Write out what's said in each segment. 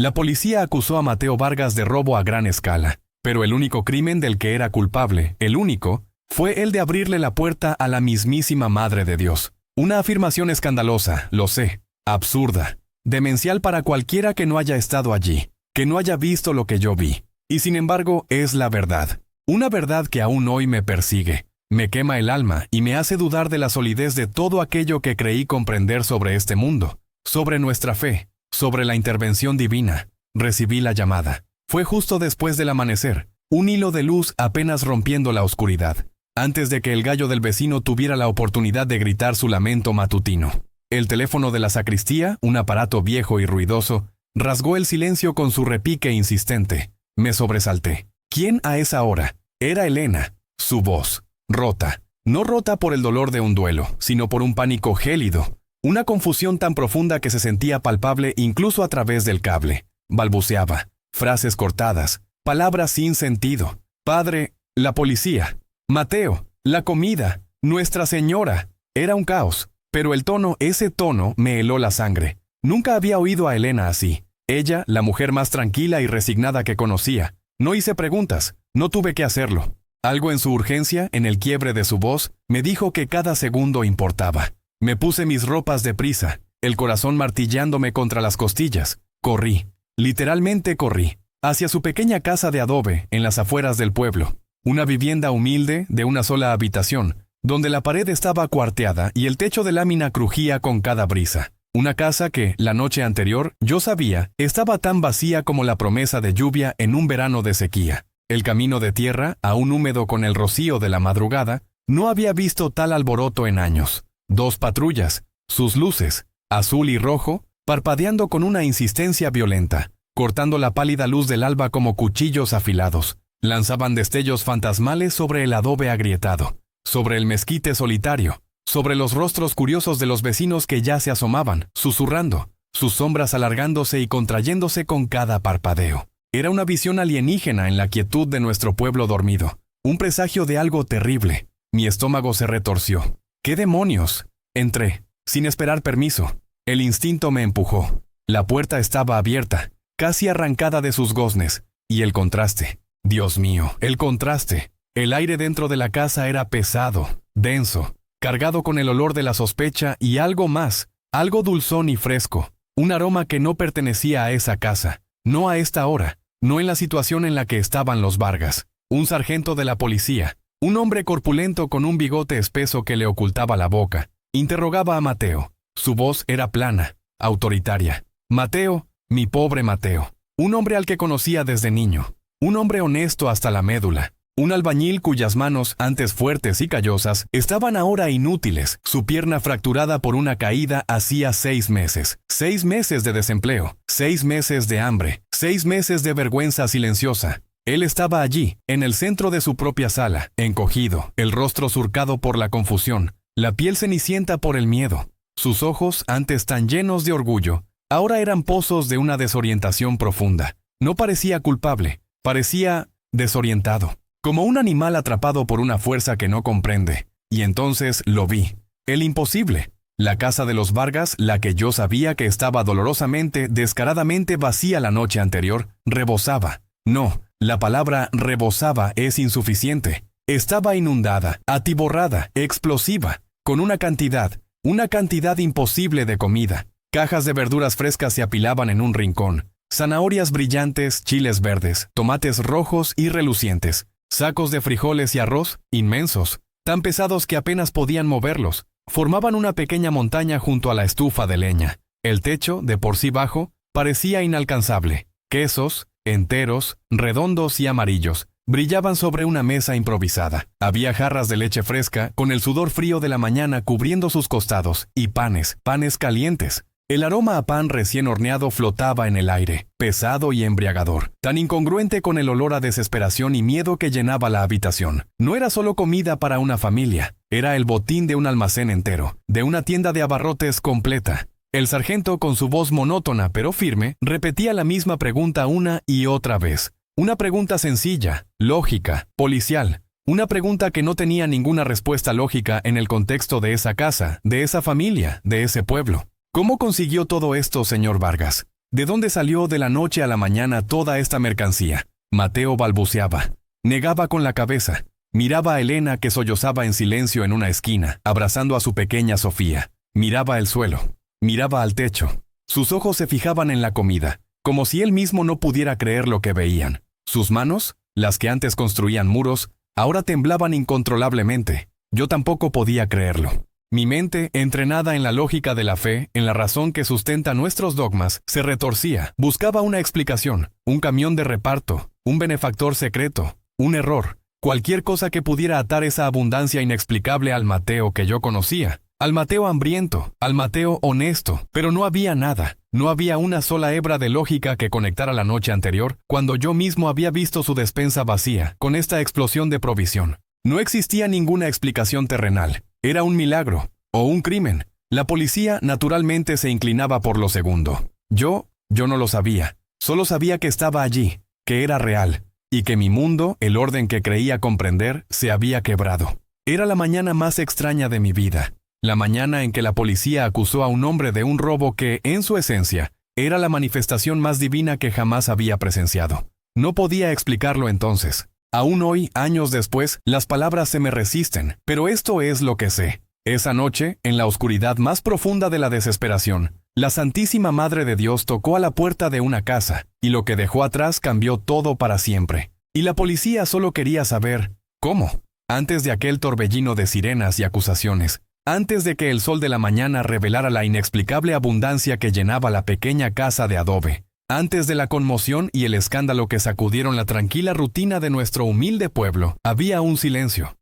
La policía acusó a Mateo Vargas de robo a gran escala, pero el único crimen del que era culpable, el único, fue el de abrirle la puerta a la mismísima Madre de Dios. Una afirmación escandalosa, lo sé, absurda, demencial para cualquiera que no haya estado allí, que no haya visto lo que yo vi. Y sin embargo, es la verdad. Una verdad que aún hoy me persigue, me quema el alma y me hace dudar de la solidez de todo aquello que creí comprender sobre este mundo, sobre nuestra fe, sobre la intervención divina. Recibí la llamada. Fue justo después del amanecer, un hilo de luz apenas rompiendo la oscuridad, antes de que el gallo del vecino tuviera la oportunidad de gritar su lamento matutino. El teléfono de la sacristía, un aparato viejo y ruidoso, rasgó el silencio con su repique insistente. Me sobresalté. ¿Quién a esa hora? Era Elena. Su voz, rota. No rota por el dolor de un duelo, sino por un pánico gélido. Una confusión tan profunda que se sentía palpable incluso a través del cable. Balbuceaba. Frases cortadas. Palabras sin sentido. Padre, la policía. Mateo, la comida. Nuestra Señora. Era un caos. Pero el tono, ese tono, me heló la sangre. Nunca había oído a Elena así. Ella, la mujer más tranquila y resignada que conocía. No hice preguntas. No tuve que hacerlo. Algo en su urgencia, en el quiebre de su voz, me dijo que cada segundo importaba. Me puse mis ropas deprisa, el corazón martillándome contra las costillas. Corrí, literalmente corrí, hacia su pequeña casa de adobe en las afueras del pueblo. Una vivienda humilde, de una sola habitación, donde la pared estaba cuarteada y el techo de lámina crujía con cada brisa. Una casa que, la noche anterior, yo sabía, estaba tan vacía como la promesa de lluvia en un verano de sequía. El camino de tierra, aún húmedo con el rocío de la madrugada, no había visto tal alboroto en años. 2 patrullas, sus luces, azul y rojo, parpadeando con una insistencia violenta, cortando la pálida luz del alba como cuchillos afilados, lanzaban destellos fantasmales sobre el adobe agrietado, sobre el mezquite solitario, sobre los rostros curiosos de los vecinos que ya se asomaban, susurrando, sus sombras alargándose y contrayéndose con cada parpadeo. Era una visión alienígena en la quietud de nuestro pueblo dormido, un presagio de algo terrible. Mi estómago se retorció. ¡Qué demonios! Entré, sin esperar permiso. El instinto me empujó. La puerta estaba abierta, casi arrancada de sus goznes, y el contraste. Dios mío, el contraste. El aire dentro de la casa era pesado, denso, cargado con el olor de la sospecha y algo más, algo dulzón y fresco, un aroma que no pertenecía a esa casa, no a esta hora. No en la situación en la que estaban los Vargas. Un sargento de la policía, un hombre corpulento con un bigote espeso que le ocultaba la boca, interrogaba a Mateo. Su voz era plana, autoritaria. Mateo, mi pobre Mateo. Un hombre al que conocía desde niño. Un hombre honesto hasta la médula. Un albañil cuyas manos, antes fuertes y callosas, estaban ahora inútiles. Su pierna fracturada por una caída hacía 6 meses. 6 meses de desempleo. 6 meses de hambre. 6 meses de vergüenza silenciosa. Él estaba allí, en el centro de su propia sala, encogido, el rostro surcado por la confusión, la piel cenicienta por el miedo. Sus ojos, antes tan llenos de orgullo, ahora eran pozos de una desorientación profunda. No parecía culpable, parecía desorientado. Como un animal atrapado por una fuerza que no comprende. Y entonces lo vi. El imposible. La casa de los Vargas, la que yo sabía que estaba dolorosamente, descaradamente vacía la noche anterior, rebosaba. No, la palabra rebosaba es insuficiente. Estaba inundada, atiborrada, explosiva, con una cantidad imposible de comida. Cajas de verduras frescas se apilaban en un rincón. Zanahorias brillantes, chiles verdes, tomates rojos y relucientes. Sacos de frijoles y arroz, inmensos, tan pesados que apenas podían moverlos, formaban una pequeña montaña junto a la estufa de leña. El techo, de por sí bajo, parecía inalcanzable. Quesos, enteros, redondos y amarillos, brillaban sobre una mesa improvisada. Había jarras de leche fresca, con el sudor frío de la mañana cubriendo sus costados, y panes calientes. El aroma a pan recién horneado flotaba en el aire, pesado y embriagador, tan incongruente con el olor a desesperación y miedo que llenaba la habitación. No era solo comida para una familia, era el botín de un almacén entero, de una tienda de abarrotes completa. El sargento, con su voz monótona pero firme, repetía la misma pregunta una y otra vez. Una pregunta sencilla, lógica, policial. Una pregunta que no tenía ninguna respuesta lógica en el contexto de esa casa, de esa familia, de ese pueblo. ¿Cómo consiguió todo esto, señor Vargas? ¿De dónde salió de la noche a la mañana toda esta mercancía? Mateo balbuceaba. Negaba con la cabeza. Miraba a Elena que sollozaba en silencio en una esquina, abrazando a su pequeña Sofía. Miraba el suelo. Miraba al techo. Sus ojos se fijaban en la comida, como si él mismo no pudiera creer lo que veían. Sus manos, las que antes construían muros, ahora temblaban incontrolablemente. Yo tampoco podía creerlo. Mi mente, entrenada en la lógica de la fe, en la razón que sustenta nuestros dogmas, se retorcía. Buscaba una explicación, un camión de reparto, un benefactor secreto, un error, cualquier cosa que pudiera atar esa abundancia inexplicable al Mateo que yo conocía. Al Mateo hambriento, al Mateo honesto, pero no había nada. No había una sola hebra de lógica que conectara la noche anterior, cuando yo mismo había visto su despensa vacía, con esta explosión de provisión. No existía ninguna explicación terrenal. Era un milagro, o un crimen. La policía naturalmente se inclinaba por lo segundo. Yo no lo sabía. Solo sabía que estaba allí, que era real, y que mi mundo, el orden que creía comprender, se había quebrado. Era la mañana más extraña de mi vida. La mañana en que la policía acusó a un hombre de un robo que, en su esencia, era la manifestación más divina que jamás había presenciado. No podía explicarlo entonces. Aún hoy, años después, las palabras se me resisten, pero esto es lo que sé. Esa noche, en la oscuridad más profunda de la desesperación, la Santísima Madre de Dios tocó a la puerta de una casa, y lo que dejó atrás cambió todo para siempre. Y la policía solo quería saber, ¿cómo? Antes de aquel torbellino de sirenas y acusaciones, antes de que el sol de la mañana revelara la inexplicable abundancia que llenaba la pequeña casa de adobe, antes de la conmoción y el escándalo que sacudieron la tranquila rutina de nuestro humilde pueblo, había un silencio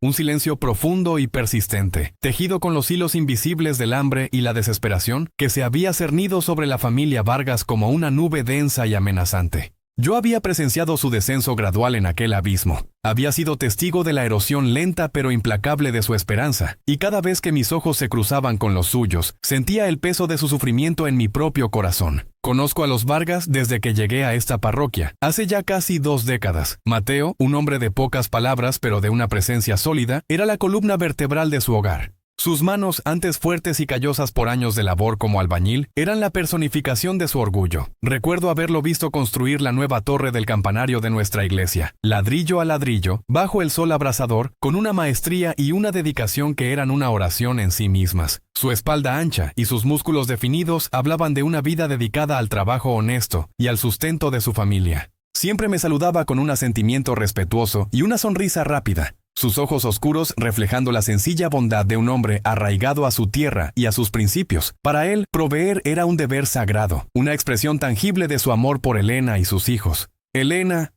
profundo y persistente, tejido con los hilos invisibles del hambre y la desesperación, que se había cernido sobre la familia Vargas como una nube densa y amenazante. Yo había presenciado su descenso gradual en aquel abismo. Había sido testigo de la erosión lenta pero implacable de su esperanza, y cada vez que mis ojos se cruzaban con los suyos, sentía el peso de su sufrimiento en mi propio corazón. Conozco a los Vargas desde que llegué a esta parroquia, hace ya casi 2 décadas. Mateo, un hombre de pocas palabras pero de una presencia sólida, era la columna vertebral de su hogar. Sus manos, antes fuertes y callosas por años de labor como albañil, eran la personificación de su orgullo. Recuerdo haberlo visto construir la nueva torre del campanario de nuestra iglesia, ladrillo a ladrillo, bajo el sol abrasador, con una maestría y una dedicación que eran una oración en sí mismas. Su espalda ancha y sus músculos definidos hablaban de una vida dedicada al trabajo honesto y al sustento de su familia. Siempre me saludaba con un asentimiento respetuoso y una sonrisa rápida. Sus ojos oscuros reflejando la sencilla bondad de un hombre arraigado a su tierra y a sus principios. Para él, proveer era un deber sagrado, una expresión tangible de su amor por Elena y sus hijos. Elena.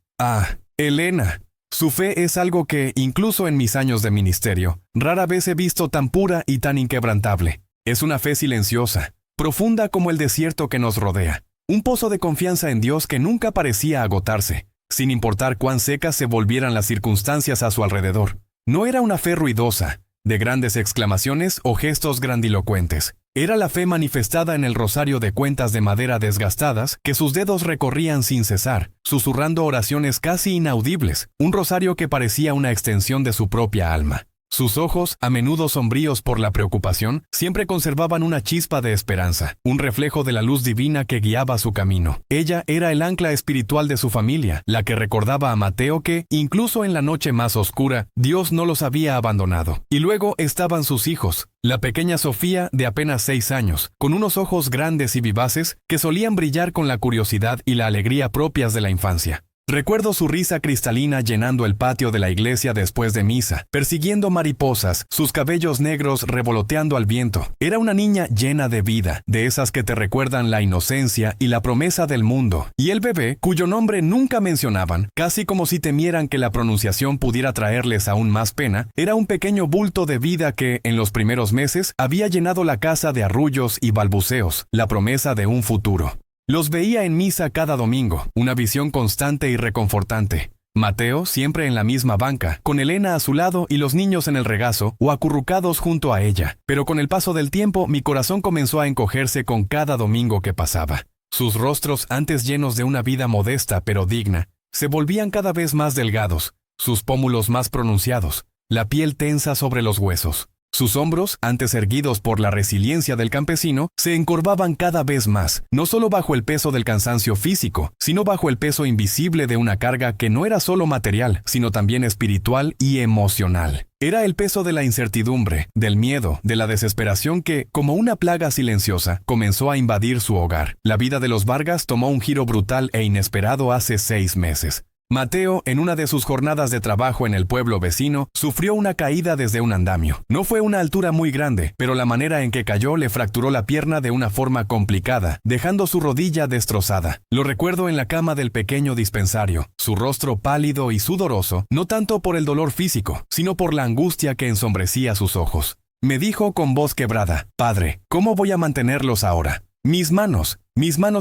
Su fe es algo que, incluso en mis años de ministerio, rara vez he visto tan pura y tan inquebrantable. Es una fe silenciosa, profunda como el desierto que nos rodea. Un pozo de confianza en Dios que nunca parecía agotarse, sin importar cuán secas se volvieran las circunstancias a su alrededor. No era una fe ruidosa, de grandes exclamaciones o gestos grandilocuentes. Era la fe manifestada en el rosario de cuentas de madera desgastadas que sus dedos recorrían sin cesar, susurrando oraciones casi inaudibles, un rosario que parecía una extensión de su propia alma. Sus ojos, a menudo sombríos por la preocupación, siempre conservaban una chispa de esperanza, un reflejo de la luz divina que guiaba su camino. Ella era el ancla espiritual de su familia, la que recordaba a Mateo que, incluso en la noche más oscura, Dios no los había abandonado. Y luego estaban sus hijos, la pequeña Sofía, de apenas 6 años, con unos ojos grandes y vivaces que solían brillar con la curiosidad y la alegría propias de la infancia. Recuerdo su risa cristalina llenando el patio de la iglesia después de misa, persiguiendo mariposas, sus cabellos negros revoloteando al viento. Era una niña llena de vida, de esas que te recuerdan la inocencia y la promesa del mundo. Y el bebé, cuyo nombre nunca mencionaban, casi como si temieran que la pronunciación pudiera traerles aún más pena, era un pequeño bulto de vida que, en los primeros meses, había llenado la casa de arrullos y balbuceos, la promesa de un futuro. Los veía en misa cada domingo, una visión constante y reconfortante. Mateo siempre en la misma banca, con Elena a su lado y los niños en el regazo o acurrucados junto a ella. Pero con el paso del tiempo, mi corazón comenzó a encogerse con cada domingo que pasaba. Sus rostros, antes llenos de una vida modesta pero digna, se volvían cada vez más delgados, sus pómulos más pronunciados, la piel tensa sobre los huesos. Sus hombros, antes erguidos por la resiliencia del campesino, se encorvaban cada vez más, no solo bajo el peso del cansancio físico, sino bajo el peso invisible de una carga que no era solo material, sino también espiritual y emocional. Era el peso de la incertidumbre, del miedo, de la desesperación que, como una plaga silenciosa, comenzó a invadir su hogar. La vida de los Vargas tomó un giro brutal e inesperado hace 6 meses. Mateo, en una de sus jornadas de trabajo en el pueblo vecino, sufrió una caída desde un andamio. No fue una altura muy grande, pero la manera en que cayó le fracturó la pierna de una forma complicada, dejando su rodilla destrozada. Lo recuerdo en la cama del pequeño dispensario, su rostro pálido y sudoroso, no tanto por el dolor físico, sino por la angustia que ensombrecía sus ojos. Me dijo con voz quebrada: «Padre, ¿cómo voy a mantenerlos ahora? Mis manos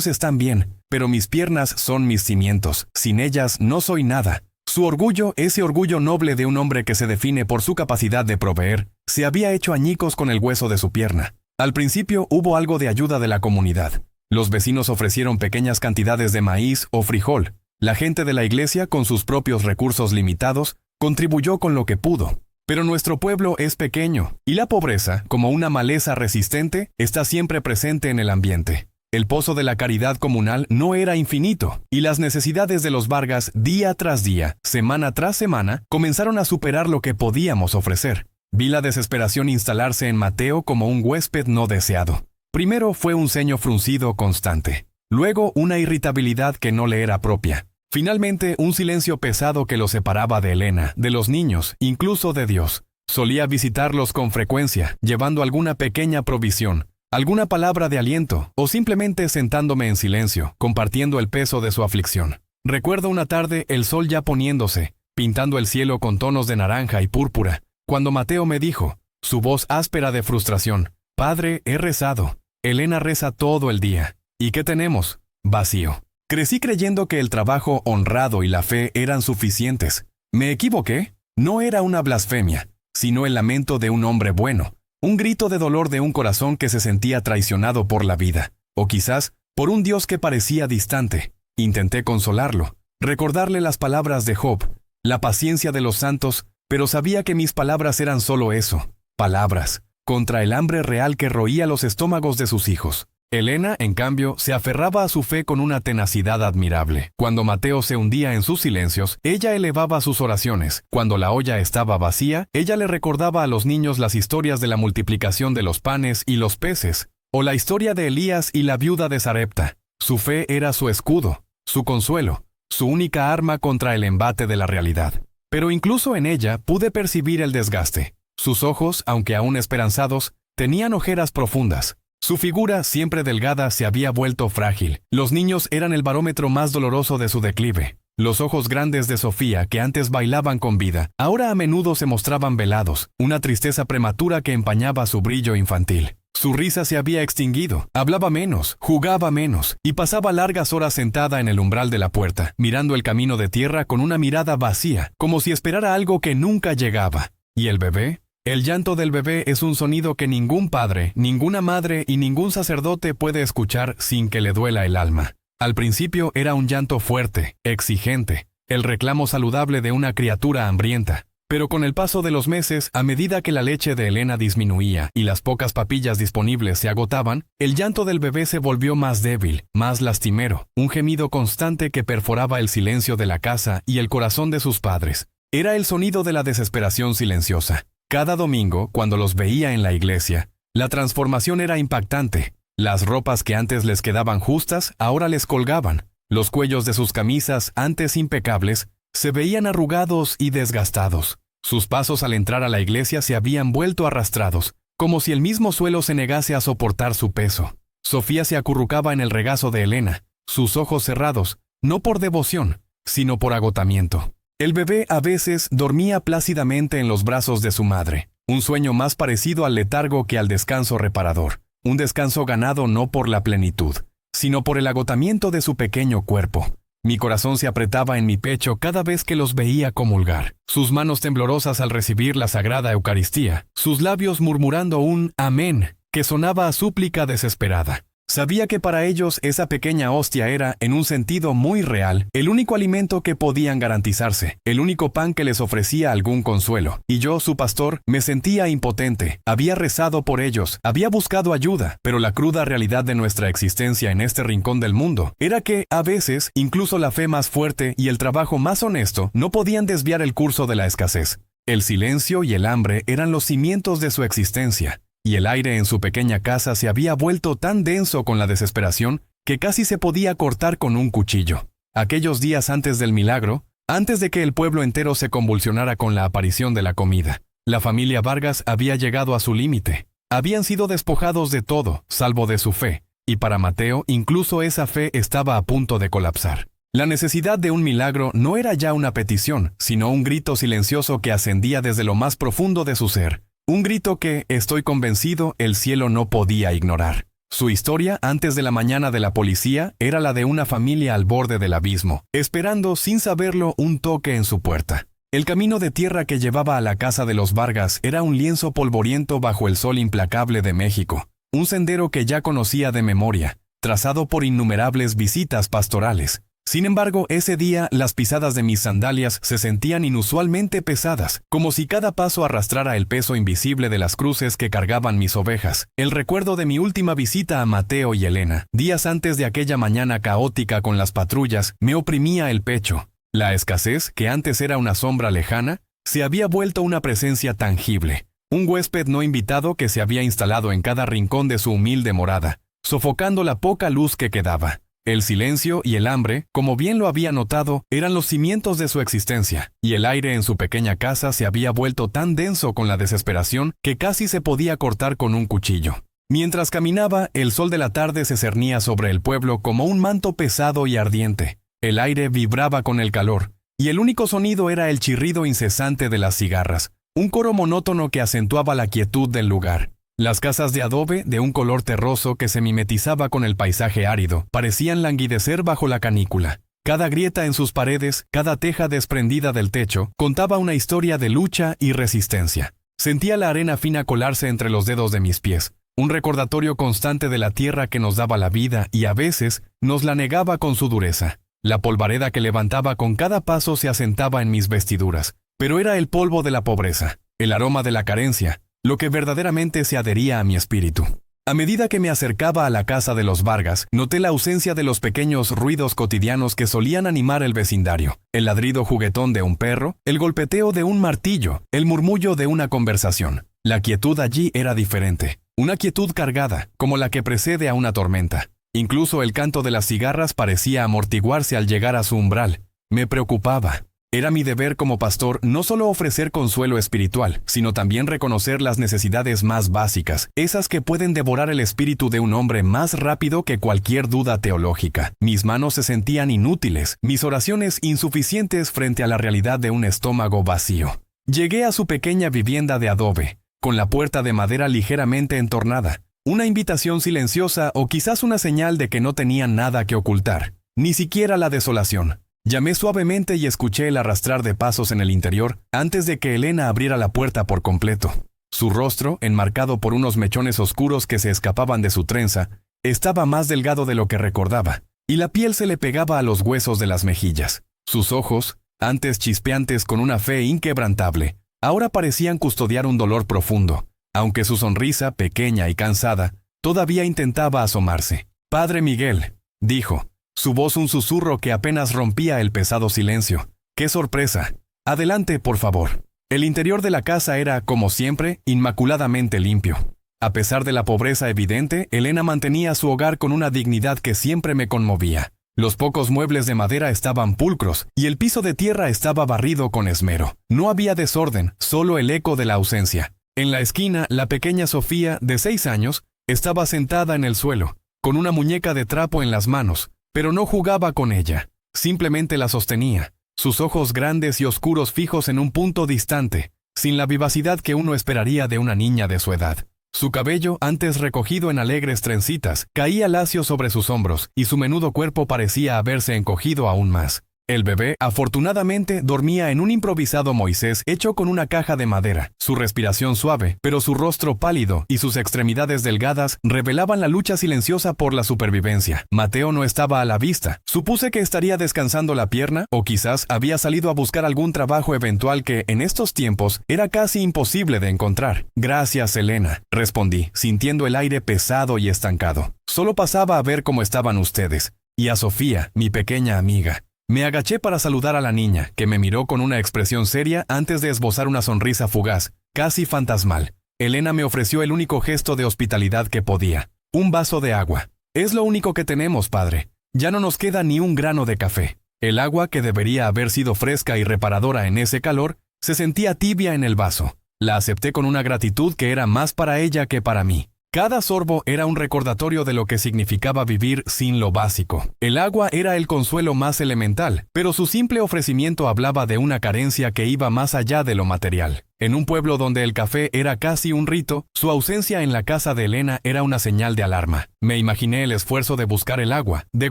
están bien, pero mis piernas son mis cimientos. Sin ellas no soy nada». Su orgullo, ese orgullo noble de un hombre que se define por su capacidad de proveer, se había hecho añicos con el hueso de su pierna. Al principio hubo algo de ayuda de la comunidad. Los vecinos ofrecieron pequeñas cantidades de maíz o frijol. La gente de la iglesia, con sus propios recursos limitados, contribuyó con lo que pudo. Pero nuestro pueblo es pequeño, y la pobreza, como una maleza resistente, está siempre presente en el ambiente. El pozo de la caridad comunal no era infinito, y las necesidades de los Vargas, día tras día, semana tras semana, comenzaron a superar lo que podíamos ofrecer. Vi la desesperación instalarse en Mateo como un huésped no deseado. Primero fue un ceño fruncido constante, luego una irritabilidad que no le era propia. Finalmente, un silencio pesado que lo separaba de Elena, de los niños, incluso de Dios. Solía visitarlos con frecuencia, llevando alguna pequeña provisión, alguna palabra de aliento, o simplemente sentándome en silencio, compartiendo el peso de su aflicción. Recuerdo una tarde, el sol ya poniéndose, pintando el cielo con tonos de naranja y púrpura, cuando Mateo me dijo, su voz áspera de frustración: «Padre, he rezado. Elena reza todo el día. ¿Y qué tenemos? Vacío». Crecí creyendo que el trabajo honrado y la fe eran suficientes. ¿Me equivoqué? No era una blasfemia, sino el lamento de un hombre bueno, un grito de dolor de un corazón que se sentía traicionado por la vida, o quizás por un Dios que parecía distante. Intenté consolarlo, recordarle las palabras de Job, la paciencia de los santos, pero sabía que mis palabras eran solo eso, palabras, contra el hambre real que roía los estómagos de sus hijos. Elena, en cambio, se aferraba a su fe con una tenacidad admirable. Cuando Mateo se hundía en sus silencios, ella elevaba sus oraciones. Cuando la olla estaba vacía, ella le recordaba a los niños las historias de la multiplicación de los panes y los peces, o la historia de Elías y la viuda de Sarepta. Su fe era su escudo, su consuelo, su única arma contra el embate de la realidad. Pero incluso en ella pude percibir el desgaste. Sus ojos, aunque aún esperanzados, tenían ojeras profundas. Su figura, siempre delgada, se había vuelto frágil. Los niños eran el barómetro más doloroso de su declive. Los ojos grandes de Sofía, que antes bailaban con vida, ahora a menudo se mostraban velados, una tristeza prematura que empañaba su brillo infantil. Su risa se había extinguido, hablaba menos, jugaba menos, y pasaba largas horas sentada en el umbral de la puerta, mirando el camino de tierra con una mirada vacía, como si esperara algo que nunca llegaba. ¿Y el bebé? El llanto del bebé es un sonido que ningún padre, ninguna madre y ningún sacerdote puede escuchar sin que le duela el alma. Al principio era un llanto fuerte, exigente, el reclamo saludable de una criatura hambrienta. Pero con el paso de los meses, a medida que la leche de Elena disminuía y las pocas papillas disponibles se agotaban, el llanto del bebé se volvió más débil, más lastimero, un gemido constante que perforaba el silencio de la casa y el corazón de sus padres. Era el sonido de la desesperación silenciosa. Cada domingo, cuando los veía en la iglesia, la transformación era impactante. Las ropas que antes les quedaban justas, ahora les colgaban. Los cuellos de sus camisas, antes impecables, se veían arrugados y desgastados. Sus pasos al entrar a la iglesia se habían vuelto arrastrados, como si el mismo suelo se negase a soportar su peso. Sofía se acurrucaba en el regazo de Elena, sus ojos cerrados, no por devoción, sino por agotamiento. El bebé a veces dormía plácidamente en los brazos de su madre, un sueño más parecido al letargo que al descanso reparador, un descanso ganado no por la plenitud, sino por el agotamiento de su pequeño cuerpo. Mi corazón se apretaba en mi pecho cada vez que los veía comulgar, sus manos temblorosas al recibir la sagrada Eucaristía, sus labios murmurando un amén que sonaba a súplica desesperada. Sabía que para ellos esa pequeña hostia era, en un sentido muy real, el único alimento que podían garantizarse, el único pan que les ofrecía algún consuelo. Y yo, su pastor, me sentía impotente. Había rezado por ellos, había buscado ayuda, pero la cruda realidad de nuestra existencia en este rincón del mundo era que, a veces, incluso la fe más fuerte y el trabajo más honesto no podían desviar el curso de la escasez. El silencio y el hambre eran los cimientos de su existencia. Y el aire en su pequeña casa se había vuelto tan denso con la desesperación que casi se podía cortar con un cuchillo. Aquellos días antes del milagro, antes de que el pueblo entero se convulsionara con la aparición de la comida, la familia Vargas había llegado a su límite. Habían sido despojados de todo, salvo de su fe, y para Mateo incluso esa fe estaba a punto de colapsar. La necesidad de un milagro no era ya una petición, sino un grito silencioso que ascendía desde lo más profundo de su ser. Un grito que, estoy convencido, el cielo no podía ignorar. Su historia, antes de la mañana de la policía, era la de una familia al borde del abismo, esperando, sin saberlo, un toque en su puerta. El camino de tierra que llevaba a la casa de los Vargas era un lienzo polvoriento bajo el sol implacable de México, un sendero que ya conocía de memoria, trazado por innumerables visitas pastorales. Sin embargo, ese día las pisadas de mis sandalias se sentían inusualmente pesadas, como si cada paso arrastrara el peso invisible de las cruces que cargaban mis ovejas. El recuerdo de mi última visita a Mateo y Elena, días antes de aquella mañana caótica con las patrullas, me oprimía el pecho. La escasez, que antes era una sombra lejana, se había vuelto una presencia tangible. Un huésped no invitado que se había instalado en cada rincón de su humilde morada, sofocando la poca luz que quedaba. El silencio y el hambre, como bien lo había notado, eran los cimientos de su existencia, y el aire en su pequeña casa se había vuelto tan denso con la desesperación que casi se podía cortar con un cuchillo. Mientras caminaba, el sol de la tarde se cernía sobre el pueblo como un manto pesado y ardiente. El aire vibraba con el calor, y el único sonido era el chirrido incesante de las cigarras, un coro monótono que acentuaba la quietud del lugar. Las casas de adobe, de un color terroso que se mimetizaba con el paisaje árido, parecían languidecer bajo la canícula. Cada grieta en sus paredes, cada teja desprendida del techo, contaba una historia de lucha y resistencia. Sentía la arena fina colarse entre los dedos de mis pies, un recordatorio constante de la tierra que nos daba la vida y a veces nos la negaba con su dureza. La polvareda que levantaba con cada paso se asentaba en mis vestiduras, pero era el polvo de la pobreza, el aroma de la carencia, lo que verdaderamente se adhería a mi espíritu. A medida que me acercaba a la casa de los Vargas, noté la ausencia de los pequeños ruidos cotidianos que solían animar el vecindario. El ladrido juguetón de un perro, el golpeteo de un martillo, el murmullo de una conversación. La quietud allí era diferente, una quietud cargada, como la que precede a una tormenta. Incluso el canto de las cigarras parecía amortiguarse al llegar a su umbral. Me preocupaba. Era mi deber como pastor no solo ofrecer consuelo espiritual, sino también reconocer las necesidades más básicas, esas que pueden devorar el espíritu de un hombre más rápido que cualquier duda teológica. Mis manos se sentían inútiles, mis oraciones insuficientes frente a la realidad de un estómago vacío. Llegué a su pequeña vivienda de adobe, con la puerta de madera ligeramente entornada, una invitación silenciosa o quizás una señal de que no tenían nada que ocultar, ni siquiera la desolación. Llamé suavemente y escuché el arrastrar de pasos en el interior antes de que Elena abriera la puerta por completo. Su rostro, enmarcado por unos mechones oscuros que se escapaban de su trenza, estaba más delgado de lo que recordaba, y la piel se le pegaba a los huesos de las mejillas. Sus ojos, antes chispeantes con una fe inquebrantable, ahora parecían custodiar un dolor profundo, aunque su sonrisa, pequeña y cansada, todavía intentaba asomarse. «Padre Miguel», dijo, su voz un susurro que apenas rompía el pesado silencio. ¡Qué sorpresa! Adelante, por favor. El interior de la casa era, como siempre, inmaculadamente limpio. A pesar de la pobreza evidente, Elena mantenía su hogar con una dignidad que siempre me conmovía. Los pocos muebles de madera estaban pulcros y el piso de tierra estaba barrido con esmero. No había desorden, solo el eco de la ausencia. En la esquina, la pequeña Sofía, de 6 años, estaba sentada en el suelo, con una muñeca de trapo en las manos, pero no jugaba con ella, simplemente la sostenía, sus ojos grandes y oscuros fijos en un punto distante, sin la vivacidad que uno esperaría de una niña de su edad. Su cabello, antes recogido en alegres trencitas, caía lacio sobre sus hombros, y su menudo cuerpo parecía haberse encogido aún más. El bebé, afortunadamente, dormía en un improvisado Moisés hecho con una caja de madera. Su respiración suave, pero su rostro pálido y sus extremidades delgadas revelaban la lucha silenciosa por la supervivencia. Mateo no estaba a la vista. Supuse que estaría descansando la pierna o quizás había salido a buscar algún trabajo eventual que, en estos tiempos, era casi imposible de encontrar. Gracias, Elena, respondí, sintiendo el aire pesado y estancado. Solo pasaba a ver cómo estaban ustedes. Y a Sofía, mi pequeña amiga. Me agaché para saludar a la niña, que me miró con una expresión seria antes de esbozar una sonrisa fugaz, casi fantasmal. Elena me ofreció el único gesto de hospitalidad que podía. Un vaso de agua. Es lo único que tenemos, padre. Ya no nos queda ni un grano de café. El agua, que debería haber sido fresca y reparadora en ese calor, se sentía tibia en el vaso. La acepté con una gratitud que era más para ella que para mí. Cada sorbo era un recordatorio de lo que significaba vivir sin lo básico. El agua era el consuelo más elemental, pero su simple ofrecimiento hablaba de una carencia que iba más allá de lo material. En un pueblo donde el café era casi un rito, su ausencia en la casa de Elena era una señal de alarma. Me imaginé el esfuerzo de buscar el agua, de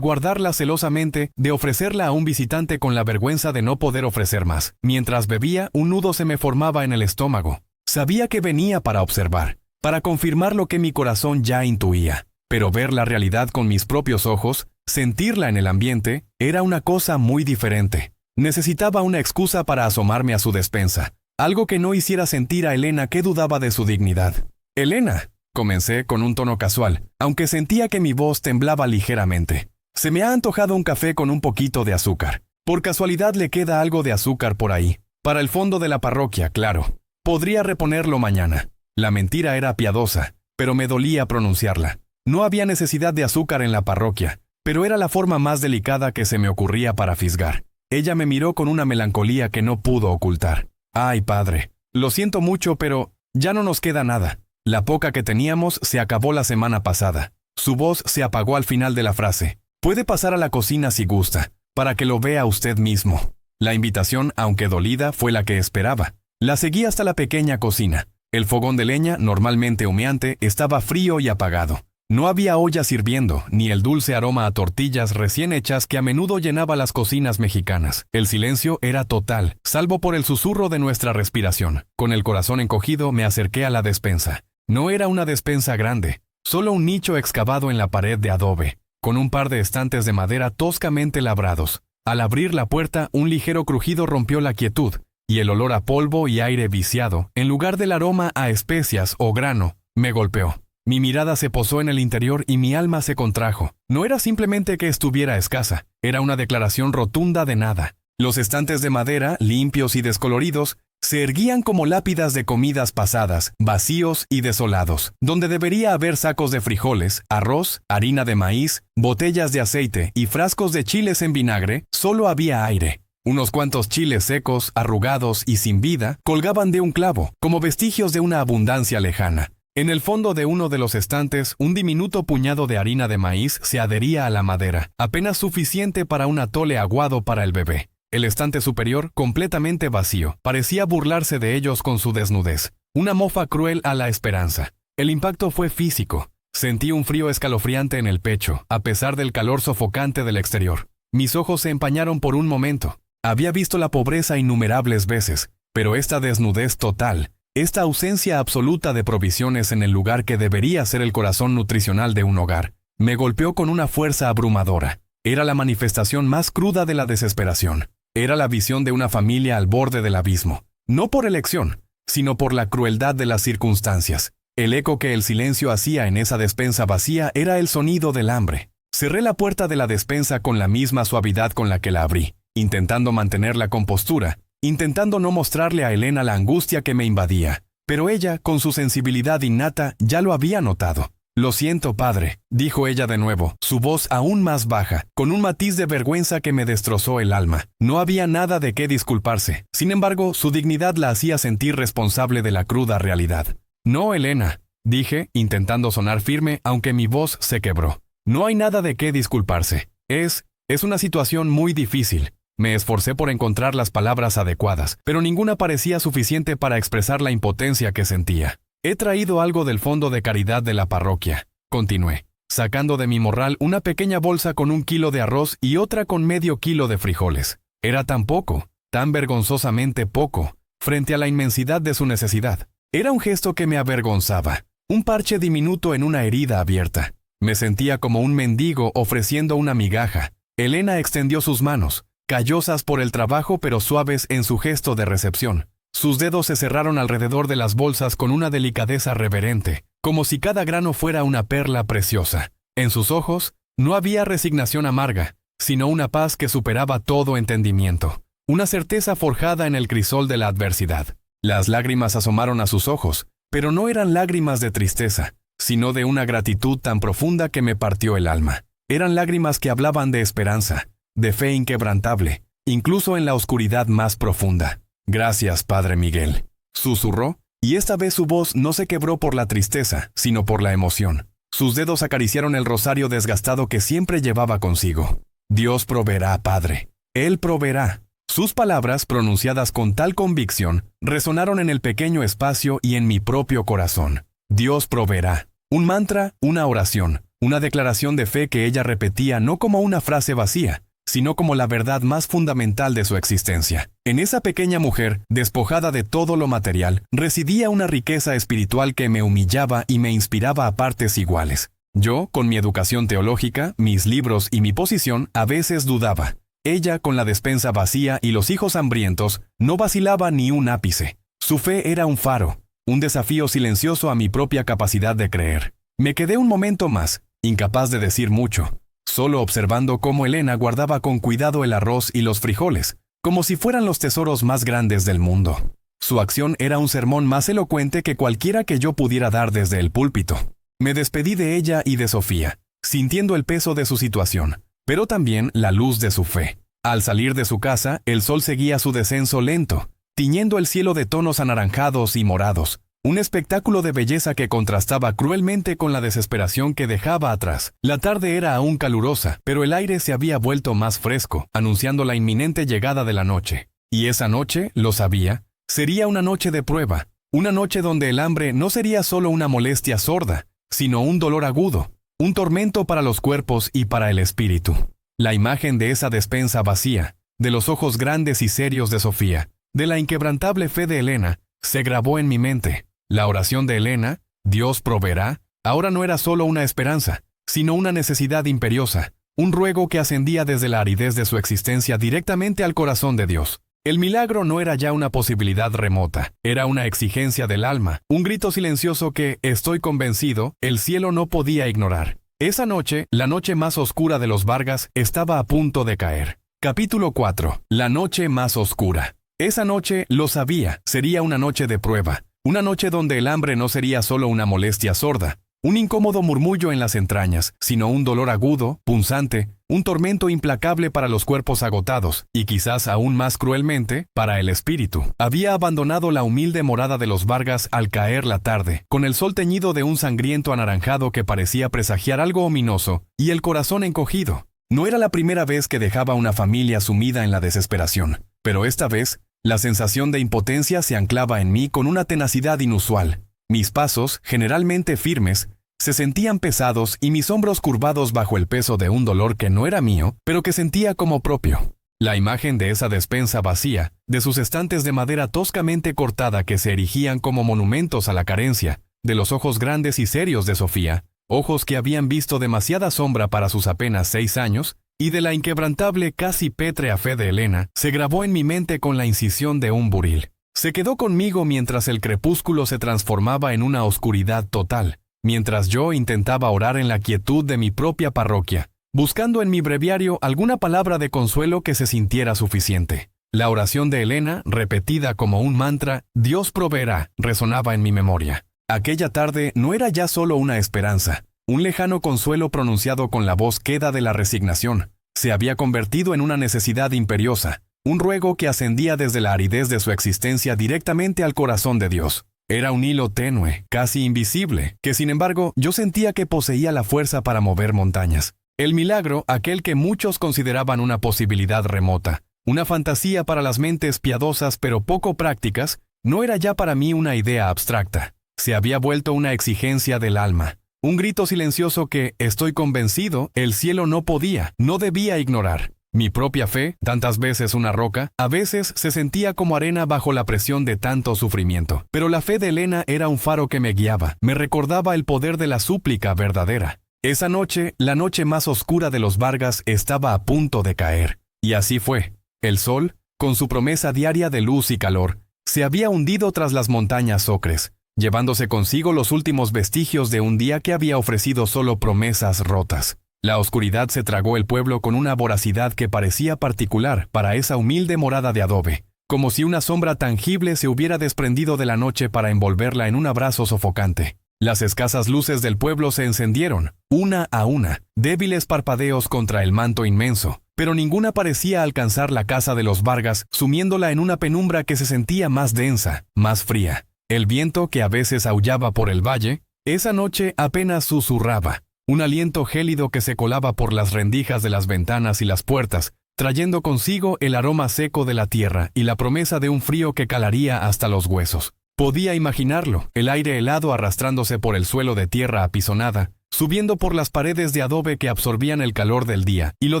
guardarla celosamente, de ofrecerla a un visitante con la vergüenza de no poder ofrecer más. Mientras bebía, un nudo se me formaba en el estómago. Sabía que venía para observar, para confirmar lo que mi corazón ya intuía. Pero ver la realidad con mis propios ojos, sentirla en el ambiente, era una cosa muy diferente. Necesitaba una excusa para asomarme a su despensa, algo que no hiciera sentir a Elena que dudaba de su dignidad. «Elena», comencé con un tono casual, aunque sentía que mi voz temblaba ligeramente. «Se me ha antojado un café con un poquito de azúcar. Por casualidad le queda algo de azúcar por ahí. Para el fondo de la parroquia, claro. Podría reponerlo mañana». La mentira era piadosa, pero me dolía pronunciarla. No había necesidad de azúcar en la parroquia, pero era la forma más delicada que se me ocurría para fisgar. Ella me miró con una melancolía que no pudo ocultar. «Ay, padre, lo siento mucho, pero ya no nos queda nada. La poca que teníamos se acabó la semana pasada». Su voz se apagó al final de la frase. «Puede pasar a la cocina si gusta, para que lo vea usted mismo». La invitación, aunque dolida, fue la que esperaba. La seguí hasta la pequeña cocina. El fogón de leña, normalmente humeante, estaba frío y apagado. No había olla sirviendo, ni el dulce aroma a tortillas recién hechas que a menudo llenaba las cocinas mexicanas. El silencio era total, salvo por el susurro de nuestra respiración. Con el corazón encogido me acerqué a la despensa. No era una despensa grande, solo un nicho excavado en la pared de adobe, con un par de estantes de madera toscamente labrados. Al abrir la puerta, un ligero crujido rompió la quietud, y el olor a polvo y aire viciado, en lugar del aroma a especias o grano, me golpeó. Mi mirada se posó en el interior y mi alma se contrajo. No era simplemente que estuviera escasa, era una declaración rotunda de nada. Los estantes de madera, limpios y descoloridos, se erguían como lápidas de comidas pasadas, vacíos y desolados. Donde debería haber sacos de frijoles, arroz, harina de maíz, botellas de aceite y frascos de chiles en vinagre, solo había aire. Unos cuantos chiles secos, arrugados y sin vida, colgaban de un clavo, como vestigios de una abundancia lejana. En el fondo de uno de los estantes, un diminuto puñado de harina de maíz se adhería a la madera, apenas suficiente para un atole aguado para el bebé. El estante superior, completamente vacío, parecía burlarse de ellos con su desnudez. Una mofa cruel a la esperanza. El impacto fue físico. Sentí un frío escalofriante en el pecho, a pesar del calor sofocante del exterior. Mis ojos se empañaron por un momento. Había visto la pobreza innumerables veces, pero esta desnudez total, esta ausencia absoluta de provisiones en el lugar que debería ser el corazón nutricional de un hogar, me golpeó con una fuerza abrumadora. Era la manifestación más cruda de la desesperación. Era la visión de una familia al borde del abismo, no por elección, sino por la crueldad de las circunstancias. El eco que el silencio hacía en esa despensa vacía era el sonido del hambre. Cerré la puerta de la despensa con la misma suavidad con la que la abrí, intentando mantener la compostura, intentando no mostrarle a Elena la angustia que me invadía. Pero ella, con su sensibilidad innata, ya lo había notado. «Lo siento, padre», dijo ella de nuevo, su voz aún más baja, con un matiz de vergüenza que me destrozó el alma. No había nada de qué disculparse. Sin embargo, su dignidad la hacía sentir responsable de la cruda realidad. «No, Elena», dije, intentando sonar firme, aunque mi voz se quebró. «No hay nada de qué disculparse. Es una situación muy difícil». Me esforcé por encontrar las palabras adecuadas, pero ninguna parecía suficiente para expresar la impotencia que sentía. «He traído algo del fondo de caridad de la parroquia», continué, sacando de mi morral una pequeña bolsa con 1 kilo de arroz y otra con medio kilo de frijoles. Era tan poco, tan vergonzosamente poco, frente a la inmensidad de su necesidad. Era un gesto que me avergonzaba, un parche diminuto en una herida abierta. Me sentía como un mendigo ofreciendo una migaja. Elena extendió sus manos, callosas por el trabajo pero suaves en su gesto de recepción. Sus dedos se cerraron alrededor de las bolsas con una delicadeza reverente, como si cada grano fuera una perla preciosa. En sus ojos no había resignación amarga, sino una paz que superaba todo entendimiento, una certeza forjada en el crisol de la adversidad. Las lágrimas asomaron a sus ojos, pero no eran lágrimas de tristeza, sino de una gratitud tan profunda que me partió el alma. Eran lágrimas que hablaban de esperanza, de fe inquebrantable, incluso en la oscuridad más profunda. «Gracias, Padre Miguel», susurró, y esta vez su voz no se quebró por la tristeza, sino por la emoción. Sus dedos acariciaron el rosario desgastado que siempre llevaba consigo. «Dios proveerá, Padre. Él proveerá». Sus palabras, pronunciadas con tal convicción, resonaron en el pequeño espacio y en mi propio corazón. Dios proveerá. Un mantra, una oración, una declaración de fe que ella repetía no como una frase vacía, sino como la verdad más fundamental de su existencia. En esa pequeña mujer, despojada de todo lo material, residía una riqueza espiritual que me humillaba y me inspiraba a partes iguales. Yo, con mi educación teológica, mis libros y mi posición, a veces dudaba. Ella, con la despensa vacía y los hijos hambrientos, no vacilaba ni un ápice. Su fe era un faro, un desafío silencioso a mi propia capacidad de creer. Me quedé un momento más, incapaz de decir mucho, solo observando cómo Elena guardaba con cuidado el arroz y los frijoles, como si fueran los tesoros más grandes del mundo. Su acción era un sermón más elocuente que cualquiera que yo pudiera dar desde el púlpito. Me despedí de ella y de Sofía, sintiendo el peso de su situación, pero también la luz de su fe. Al salir de su casa, el sol seguía su descenso lento, tiñendo el cielo de tonos anaranjados y morados, un espectáculo de belleza que contrastaba cruelmente con la desesperación que dejaba atrás. La tarde era aún calurosa, pero el aire se había vuelto más fresco, anunciando la inminente llegada de la noche. Y esa noche, lo sabía, sería una noche de prueba, una noche donde el hambre no sería solo una molestia sorda, sino un dolor agudo, un tormento para los cuerpos y para el espíritu. La imagen de esa despensa vacía, de los ojos grandes y serios de Sofía, de la inquebrantable fe de Elena, se grabó en mi mente. La oración de Elena, Dios proveerá, ahora no era solo una esperanza, sino una necesidad imperiosa, un ruego que ascendía desde la aridez de su existencia directamente al corazón de Dios. El milagro no era ya una posibilidad remota, era una exigencia del alma, un grito silencioso que, estoy convencido, el cielo no podía ignorar. Esa noche, la noche más oscura de los Vargas, estaba a punto de caer. Capítulo 4. La noche más oscura. Esa noche, lo sabía, sería una noche de prueba, una noche donde el hambre no sería solo una molestia sorda, un incómodo murmullo en las entrañas, sino un dolor agudo, punzante, un tormento implacable para los cuerpos agotados, y quizás aún más cruelmente, para el espíritu. Había abandonado la humilde morada de los Vargas al caer la tarde, con el sol teñido de un sangriento anaranjado que parecía presagiar algo ominoso, y el corazón encogido. No era la primera vez que dejaba una familia sumida en la desesperación, pero esta vez, la sensación de impotencia se anclaba en mí con una tenacidad inusual. Mis pasos, generalmente firmes, se sentían pesados y mis hombros curvados bajo el peso de un dolor que no era mío, pero que sentía como propio. La imagen de esa despensa vacía, de sus estantes de madera toscamente cortada que se erigían como monumentos a la carencia, de los ojos grandes y serios de Sofía, ojos que habían visto demasiada sombra para sus apenas 6 años, y de la inquebrantable, casi pétrea fe de Elena, se grabó en mi mente con la incisión de un buril. Se quedó conmigo mientras el crepúsculo se transformaba en una oscuridad total, mientras yo intentaba orar en la quietud de mi propia parroquia, buscando en mi breviario alguna palabra de consuelo que se sintiera suficiente. La oración de Elena, repetida como un mantra, Dios proveerá, resonaba en mi memoria. Aquella tarde no era ya solo una esperanza, un lejano consuelo pronunciado con la voz queda de la resignación. Se había convertido en una necesidad imperiosa, un ruego que ascendía desde la aridez de su existencia directamente al corazón de Dios. Era un hilo tenue, casi invisible, que sin embargo yo sentía que poseía la fuerza para mover montañas. El milagro, aquel que muchos consideraban una posibilidad remota, una fantasía para las mentes piadosas pero poco prácticas, no era ya para mí una idea abstracta. Se había vuelto una exigencia del alma, un grito silencioso que, estoy convencido, el cielo no podía, no debía ignorar. Mi propia fe, tantas veces una roca, a veces se sentía como arena bajo la presión de tanto sufrimiento. Pero la fe de Elena era un faro que me guiaba, me recordaba el poder de la súplica verdadera. Esa noche, la noche más oscura de los Vargas, estaba a punto de caer. Y así fue. El sol, con su promesa diaria de luz y calor, se había hundido tras las montañas ocres, llevándose consigo los últimos vestigios de un día que había ofrecido solo promesas rotas. La oscuridad se tragó el pueblo con una voracidad que parecía particular para esa humilde morada de adobe, como si una sombra tangible se hubiera desprendido de la noche para envolverla en un abrazo sofocante. Las escasas luces del pueblo se encendieron, una a una, débiles parpadeos contra el manto inmenso, pero ninguna parecía alcanzar la casa de los Vargas, sumiéndola en una penumbra que se sentía más densa, más fría. El viento que a veces aullaba por el valle, esa noche apenas susurraba, un aliento gélido que se colaba por las rendijas de las ventanas y las puertas, trayendo consigo el aroma seco de la tierra y la promesa de un frío que calaría hasta los huesos. Podía imaginarlo, el aire helado arrastrándose por el suelo de tierra apisonada, subiendo por las paredes de adobe que absorbían el calor del día y lo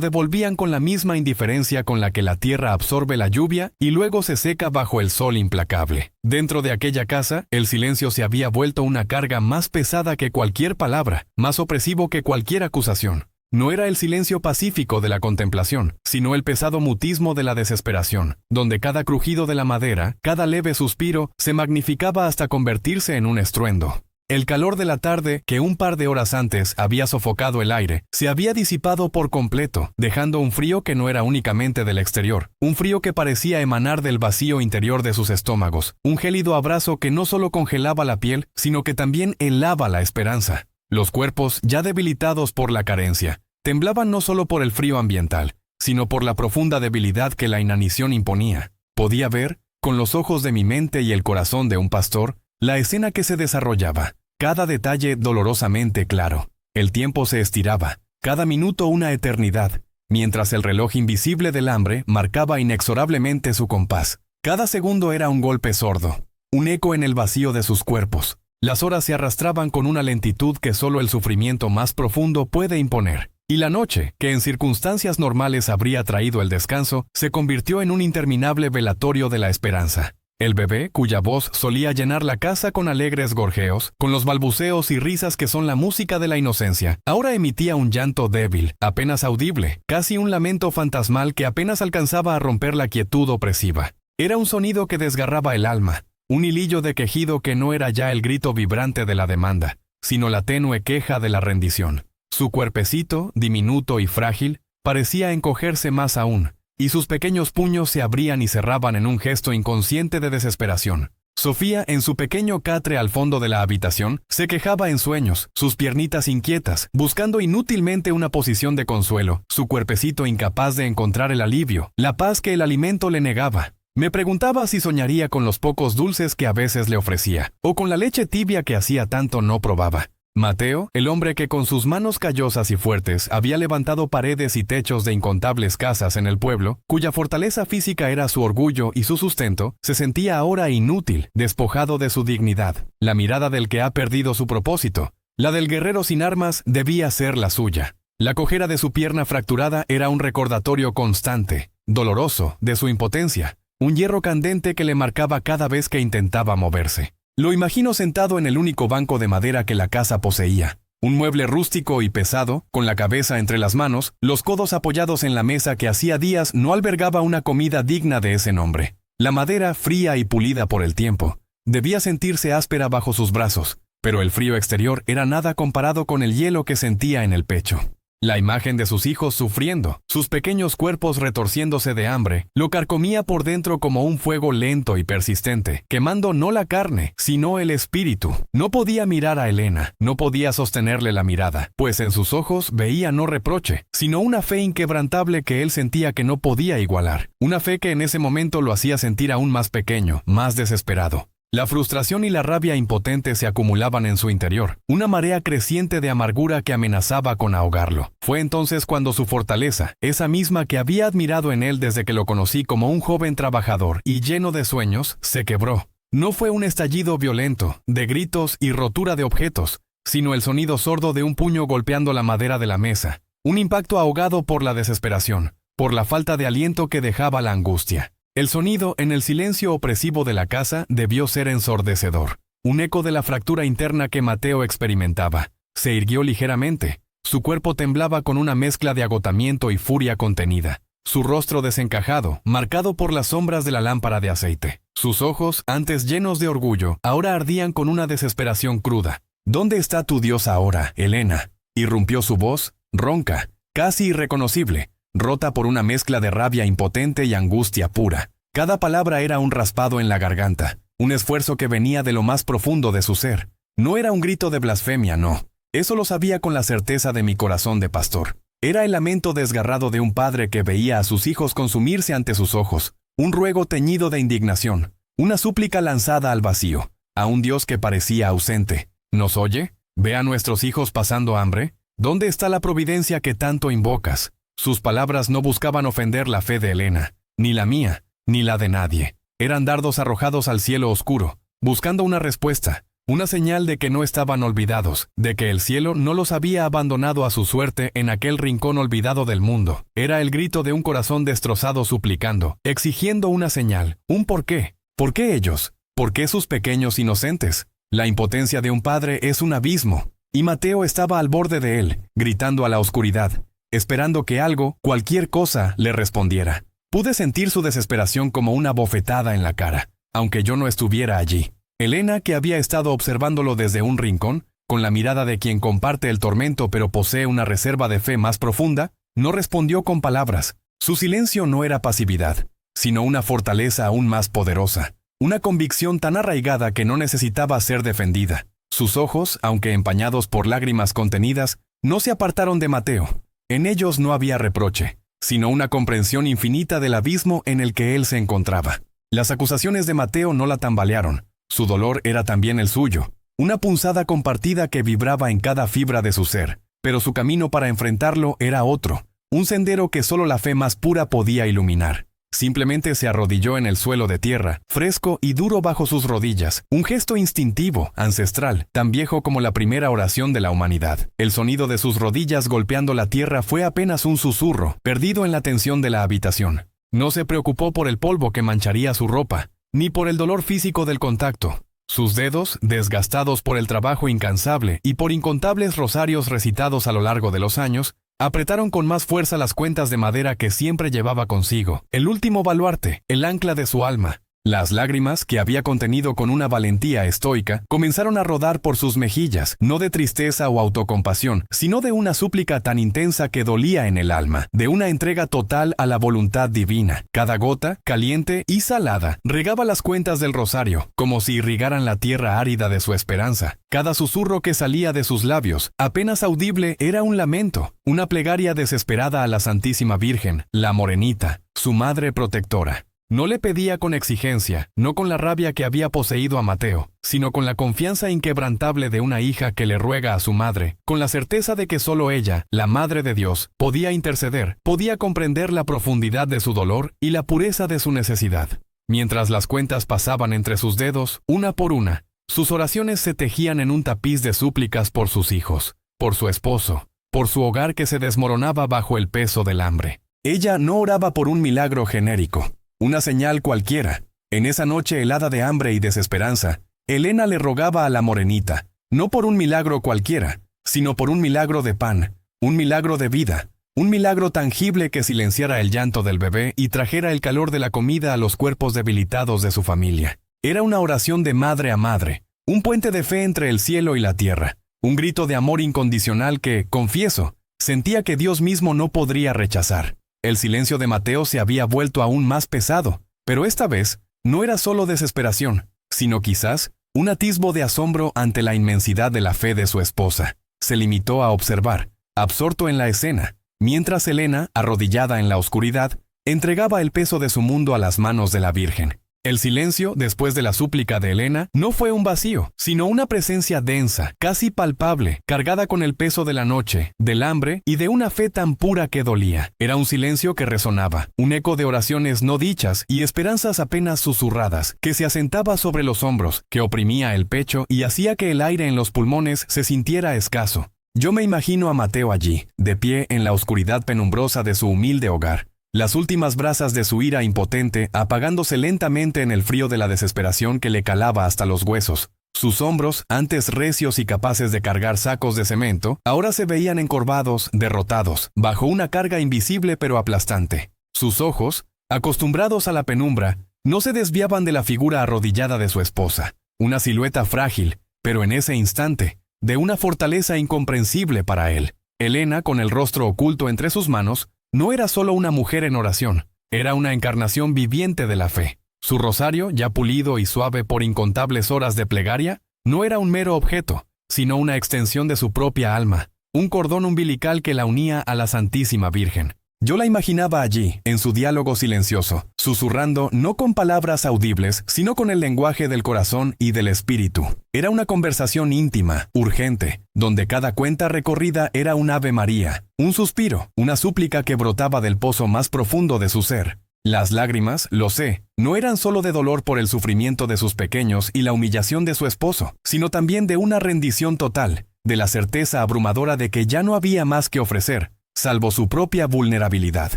devolvían con la misma indiferencia con la que la tierra absorbe la lluvia y luego se seca bajo el sol implacable. Dentro de aquella casa, el silencio se había vuelto una carga más pesada que cualquier palabra, más opresivo que cualquier acusación. No era el silencio pacífico de la contemplación, sino el pesado mutismo de la desesperación, donde cada crujido de la madera, cada leve suspiro, se magnificaba hasta convertirse en un estruendo. El calor de la tarde, que un par de horas antes había sofocado el aire, se había disipado por completo, dejando un frío que no era únicamente del exterior, un frío que parecía emanar del vacío interior de sus estómagos, un gélido abrazo que no solo congelaba la piel, sino que también helaba la esperanza. Los cuerpos, ya debilitados por la carencia, temblaban no solo por el frío ambiental, sino por la profunda debilidad que la inanición imponía. Podía ver, con los ojos de mi mente y el corazón de un pastor, la escena que se desarrollaba, cada detalle dolorosamente claro. El tiempo se estiraba, cada minuto una eternidad, mientras el reloj invisible del hambre marcaba inexorablemente su compás. Cada segundo era un golpe sordo, un eco en el vacío de sus cuerpos. Las horas se arrastraban con una lentitud que solo el sufrimiento más profundo puede imponer. Y la noche, que en circunstancias normales habría traído el descanso, se convirtió en un interminable velatorio de la esperanza. El bebé, cuya voz solía llenar la casa con alegres gorjeos, con los balbuceos y risas que son la música de la inocencia, ahora emitía un llanto débil, apenas audible, casi un lamento fantasmal que apenas alcanzaba a romper la quietud opresiva. Era un sonido que desgarraba el alma, un hilillo de quejido que no era ya el grito vibrante de la demanda, sino la tenue queja de la rendición. Su cuerpecito, diminuto y frágil, parecía encogerse más aún, y sus pequeños puños se abrían y cerraban en un gesto inconsciente de desesperación. Sofía, en su pequeño catre al fondo de la habitación, se quejaba en sueños, sus piernitas inquietas, buscando inútilmente una posición de consuelo, su cuerpecito incapaz de encontrar el alivio, la paz que el alimento le negaba. Me preguntaba si soñaría con los pocos dulces que a veces le ofrecía, o con la leche tibia que hacía tanto no probaba. Mateo, el hombre que con sus manos callosas y fuertes había levantado paredes y techos de incontables casas en el pueblo, cuya fortaleza física era su orgullo y su sustento, se sentía ahora inútil, despojado de su dignidad. La mirada del que ha perdido su propósito, la del guerrero sin armas, debía ser la suya. La cojera de su pierna fracturada era un recordatorio constante, doloroso, de su impotencia, un hierro candente que le marcaba cada vez que intentaba moverse. Lo imagino sentado en el único banco de madera que la casa poseía. Un mueble rústico y pesado, con la cabeza entre las manos, los codos apoyados en la mesa que hacía días no albergaba una comida digna de ese nombre. La madera, fría y pulida por el tiempo, debía sentirse áspera bajo sus brazos, pero el frío exterior era nada comparado con el hielo que sentía en el pecho. La imagen de sus hijos sufriendo, sus pequeños cuerpos retorciéndose de hambre, lo carcomía por dentro como un fuego lento y persistente, quemando no la carne, sino el espíritu. No podía mirar a Elena, no podía sostenerle la mirada, pues en sus ojos veía no reproche, sino una fe inquebrantable que él sentía que no podía igualar. Una fe que en ese momento lo hacía sentir aún más pequeño, más desesperado. La frustración y la rabia impotente se acumulaban en su interior, una marea creciente de amargura que amenazaba con ahogarlo. Fue entonces cuando su fortaleza, esa misma que había admirado en él desde que lo conocí como un joven trabajador y lleno de sueños, se quebró. No fue un estallido violento, de gritos y rotura de objetos, sino el sonido sordo de un puño golpeando la madera de la mesa, un impacto ahogado por la desesperación, por la falta de aliento que dejaba la angustia. El sonido en el silencio opresivo de la casa debió ser ensordecedor. Un eco de la fractura interna que Mateo experimentaba. Se irguió ligeramente. Su cuerpo temblaba con una mezcla de agotamiento y furia contenida. Su rostro desencajado, marcado por las sombras de la lámpara de aceite. Sus ojos, antes llenos de orgullo, ahora ardían con una desesperación cruda. ¿Dónde está tu Dios ahora, Helena? Irrumpió su voz, ronca, casi irreconocible, rota por una mezcla de rabia impotente y angustia pura. Cada palabra era un raspado en la garganta, un esfuerzo que venía de lo más profundo de su ser. No era un grito de blasfemia, no. Eso lo sabía con la certeza de mi corazón de pastor. Era el lamento desgarrado de un padre que veía a sus hijos consumirse ante sus ojos, un ruego teñido de indignación, una súplica lanzada al vacío, a un Dios que parecía ausente. ¿Nos oye? ¿Ve a nuestros hijos pasando hambre? ¿Dónde está la providencia que tanto invocas? Sus palabras no buscaban ofender la fe de Helena, ni la mía, ni la de nadie. Eran dardos arrojados al cielo oscuro, buscando una respuesta, una señal de que no estaban olvidados, de que el cielo no los había abandonado a su suerte en aquel rincón olvidado del mundo. Era el grito de un corazón destrozado suplicando, exigiendo una señal, un porqué. ¿Por qué ellos? ¿Por qué sus pequeños inocentes? La impotencia de un padre es un abismo, y Mateo estaba al borde de él, gritando a la oscuridad, esperando que algo, cualquier cosa, le respondiera. Pude sentir su desesperación como una bofetada en la cara, aunque yo no estuviera allí. Helena, que había estado observándolo desde un rincón, con la mirada de quien comparte el tormento pero posee una reserva de fe más profunda, no respondió con palabras. Su silencio no era pasividad, sino una fortaleza aún más poderosa. Una convicción tan arraigada que no necesitaba ser defendida. Sus ojos, aunque empañados por lágrimas contenidas, no se apartaron de Mateo. En ellos no había reproche, sino una comprensión infinita del abismo en el que él se encontraba. Las acusaciones de Mateo no la tambalearon. Su dolor era también el suyo, una punzada compartida que vibraba en cada fibra de su ser. Pero su camino para enfrentarlo era otro, un sendero que solo la fe más pura podía iluminar. Simplemente se arrodilló en el suelo de tierra, fresco y duro bajo sus rodillas, un gesto instintivo, ancestral, tan viejo como la primera oración de la humanidad. El sonido de sus rodillas golpeando la tierra fue apenas un susurro, perdido en la tensión de la habitación. No se preocupó por el polvo que mancharía su ropa, ni por el dolor físico del contacto. Sus dedos, desgastados por el trabajo incansable y por incontables rosarios recitados a lo largo de los años, apretaron con más fuerza las cuentas de madera que siempre llevaba consigo, el último baluarte, el ancla de su alma. Las lágrimas, que había contenido con una valentía estoica, comenzaron a rodar por sus mejillas, no de tristeza o autocompasión, sino de una súplica tan intensa que dolía en el alma, de una entrega total a la voluntad divina. Cada gota, caliente y salada, regaba las cuentas del rosario, como si irrigaran la tierra árida de su esperanza. Cada susurro que salía de sus labios, apenas audible, era un lamento, una plegaria desesperada a la Santísima Virgen, la Morenita, su madre protectora. No le pedía con exigencia, no con la rabia que había poseído a Mateo, sino con la confianza inquebrantable de una hija que le ruega a su madre, con la certeza de que solo ella, la Madre de Dios, podía interceder, podía comprender la profundidad de su dolor y la pureza de su necesidad. Mientras las cuentas pasaban entre sus dedos, una por una, sus oraciones se tejían en un tapiz de súplicas por sus hijos, por su esposo, por su hogar que se desmoronaba bajo el peso del hambre. Ella no oraba por un milagro genérico, una señal cualquiera. En esa noche helada de hambre y desesperanza, Helena le rogaba a la Morenita, no por un milagro cualquiera, sino por un milagro de pan, un milagro de vida, un milagro tangible que silenciara el llanto del bebé y trajera el calor de la comida a los cuerpos debilitados de su familia. Era una oración de madre a madre, un puente de fe entre el cielo y la tierra, un grito de amor incondicional que, confieso, sentía que Dios mismo no podría rechazar. El silencio de Mateo se había vuelto aún más pesado, pero esta vez no era solo desesperación, sino quizás un atisbo de asombro ante la inmensidad de la fe de su esposa. Se limitó a observar, absorto en la escena, mientras Helena, arrodillada en la oscuridad, entregaba el peso de su mundo a las manos de la Virgen. El silencio, después de la súplica de Helena, no fue un vacío, sino una presencia densa, casi palpable, cargada con el peso de la noche, del hambre y de una fe tan pura que dolía. Era un silencio que resonaba, un eco de oraciones no dichas y esperanzas apenas susurradas, que se asentaba sobre los hombros, que oprimía el pecho y hacía que el aire en los pulmones se sintiera escaso. Yo me imagino a Mateo allí, de pie en la oscuridad penumbrosa de su humilde hogar, las últimas brasas de su ira impotente apagándose lentamente en el frío de la desesperación que le calaba hasta los huesos. Sus hombros, antes recios y capaces de cargar sacos de cemento, ahora se veían encorvados, derrotados, bajo una carga invisible pero aplastante. Sus ojos, acostumbrados a la penumbra, no se desviaban de la figura arrodillada de su esposa, una silueta frágil, pero en ese instante, de una fortaleza incomprensible para él. Elena, con el rostro oculto entre sus manos, no era solo una mujer en oración, era una encarnación viviente de la fe. Su rosario, ya pulido y suave por incontables horas de plegaria, no era un mero objeto, sino una extensión de su propia alma, un cordón umbilical que la unía a la Santísima Virgen. Yo la imaginaba allí, en su diálogo silencioso, susurrando no con palabras audibles, sino con el lenguaje del corazón y del espíritu. Era una conversación íntima, urgente, donde cada cuenta recorrida era un Ave María, un suspiro, una súplica que brotaba del pozo más profundo de su ser. Las lágrimas, lo sé, no eran solo de dolor por el sufrimiento de sus pequeños y la humillación de su esposo, sino también de una rendición total, de la certeza abrumadora de que ya no había más que ofrecer, salvo su propia vulnerabilidad,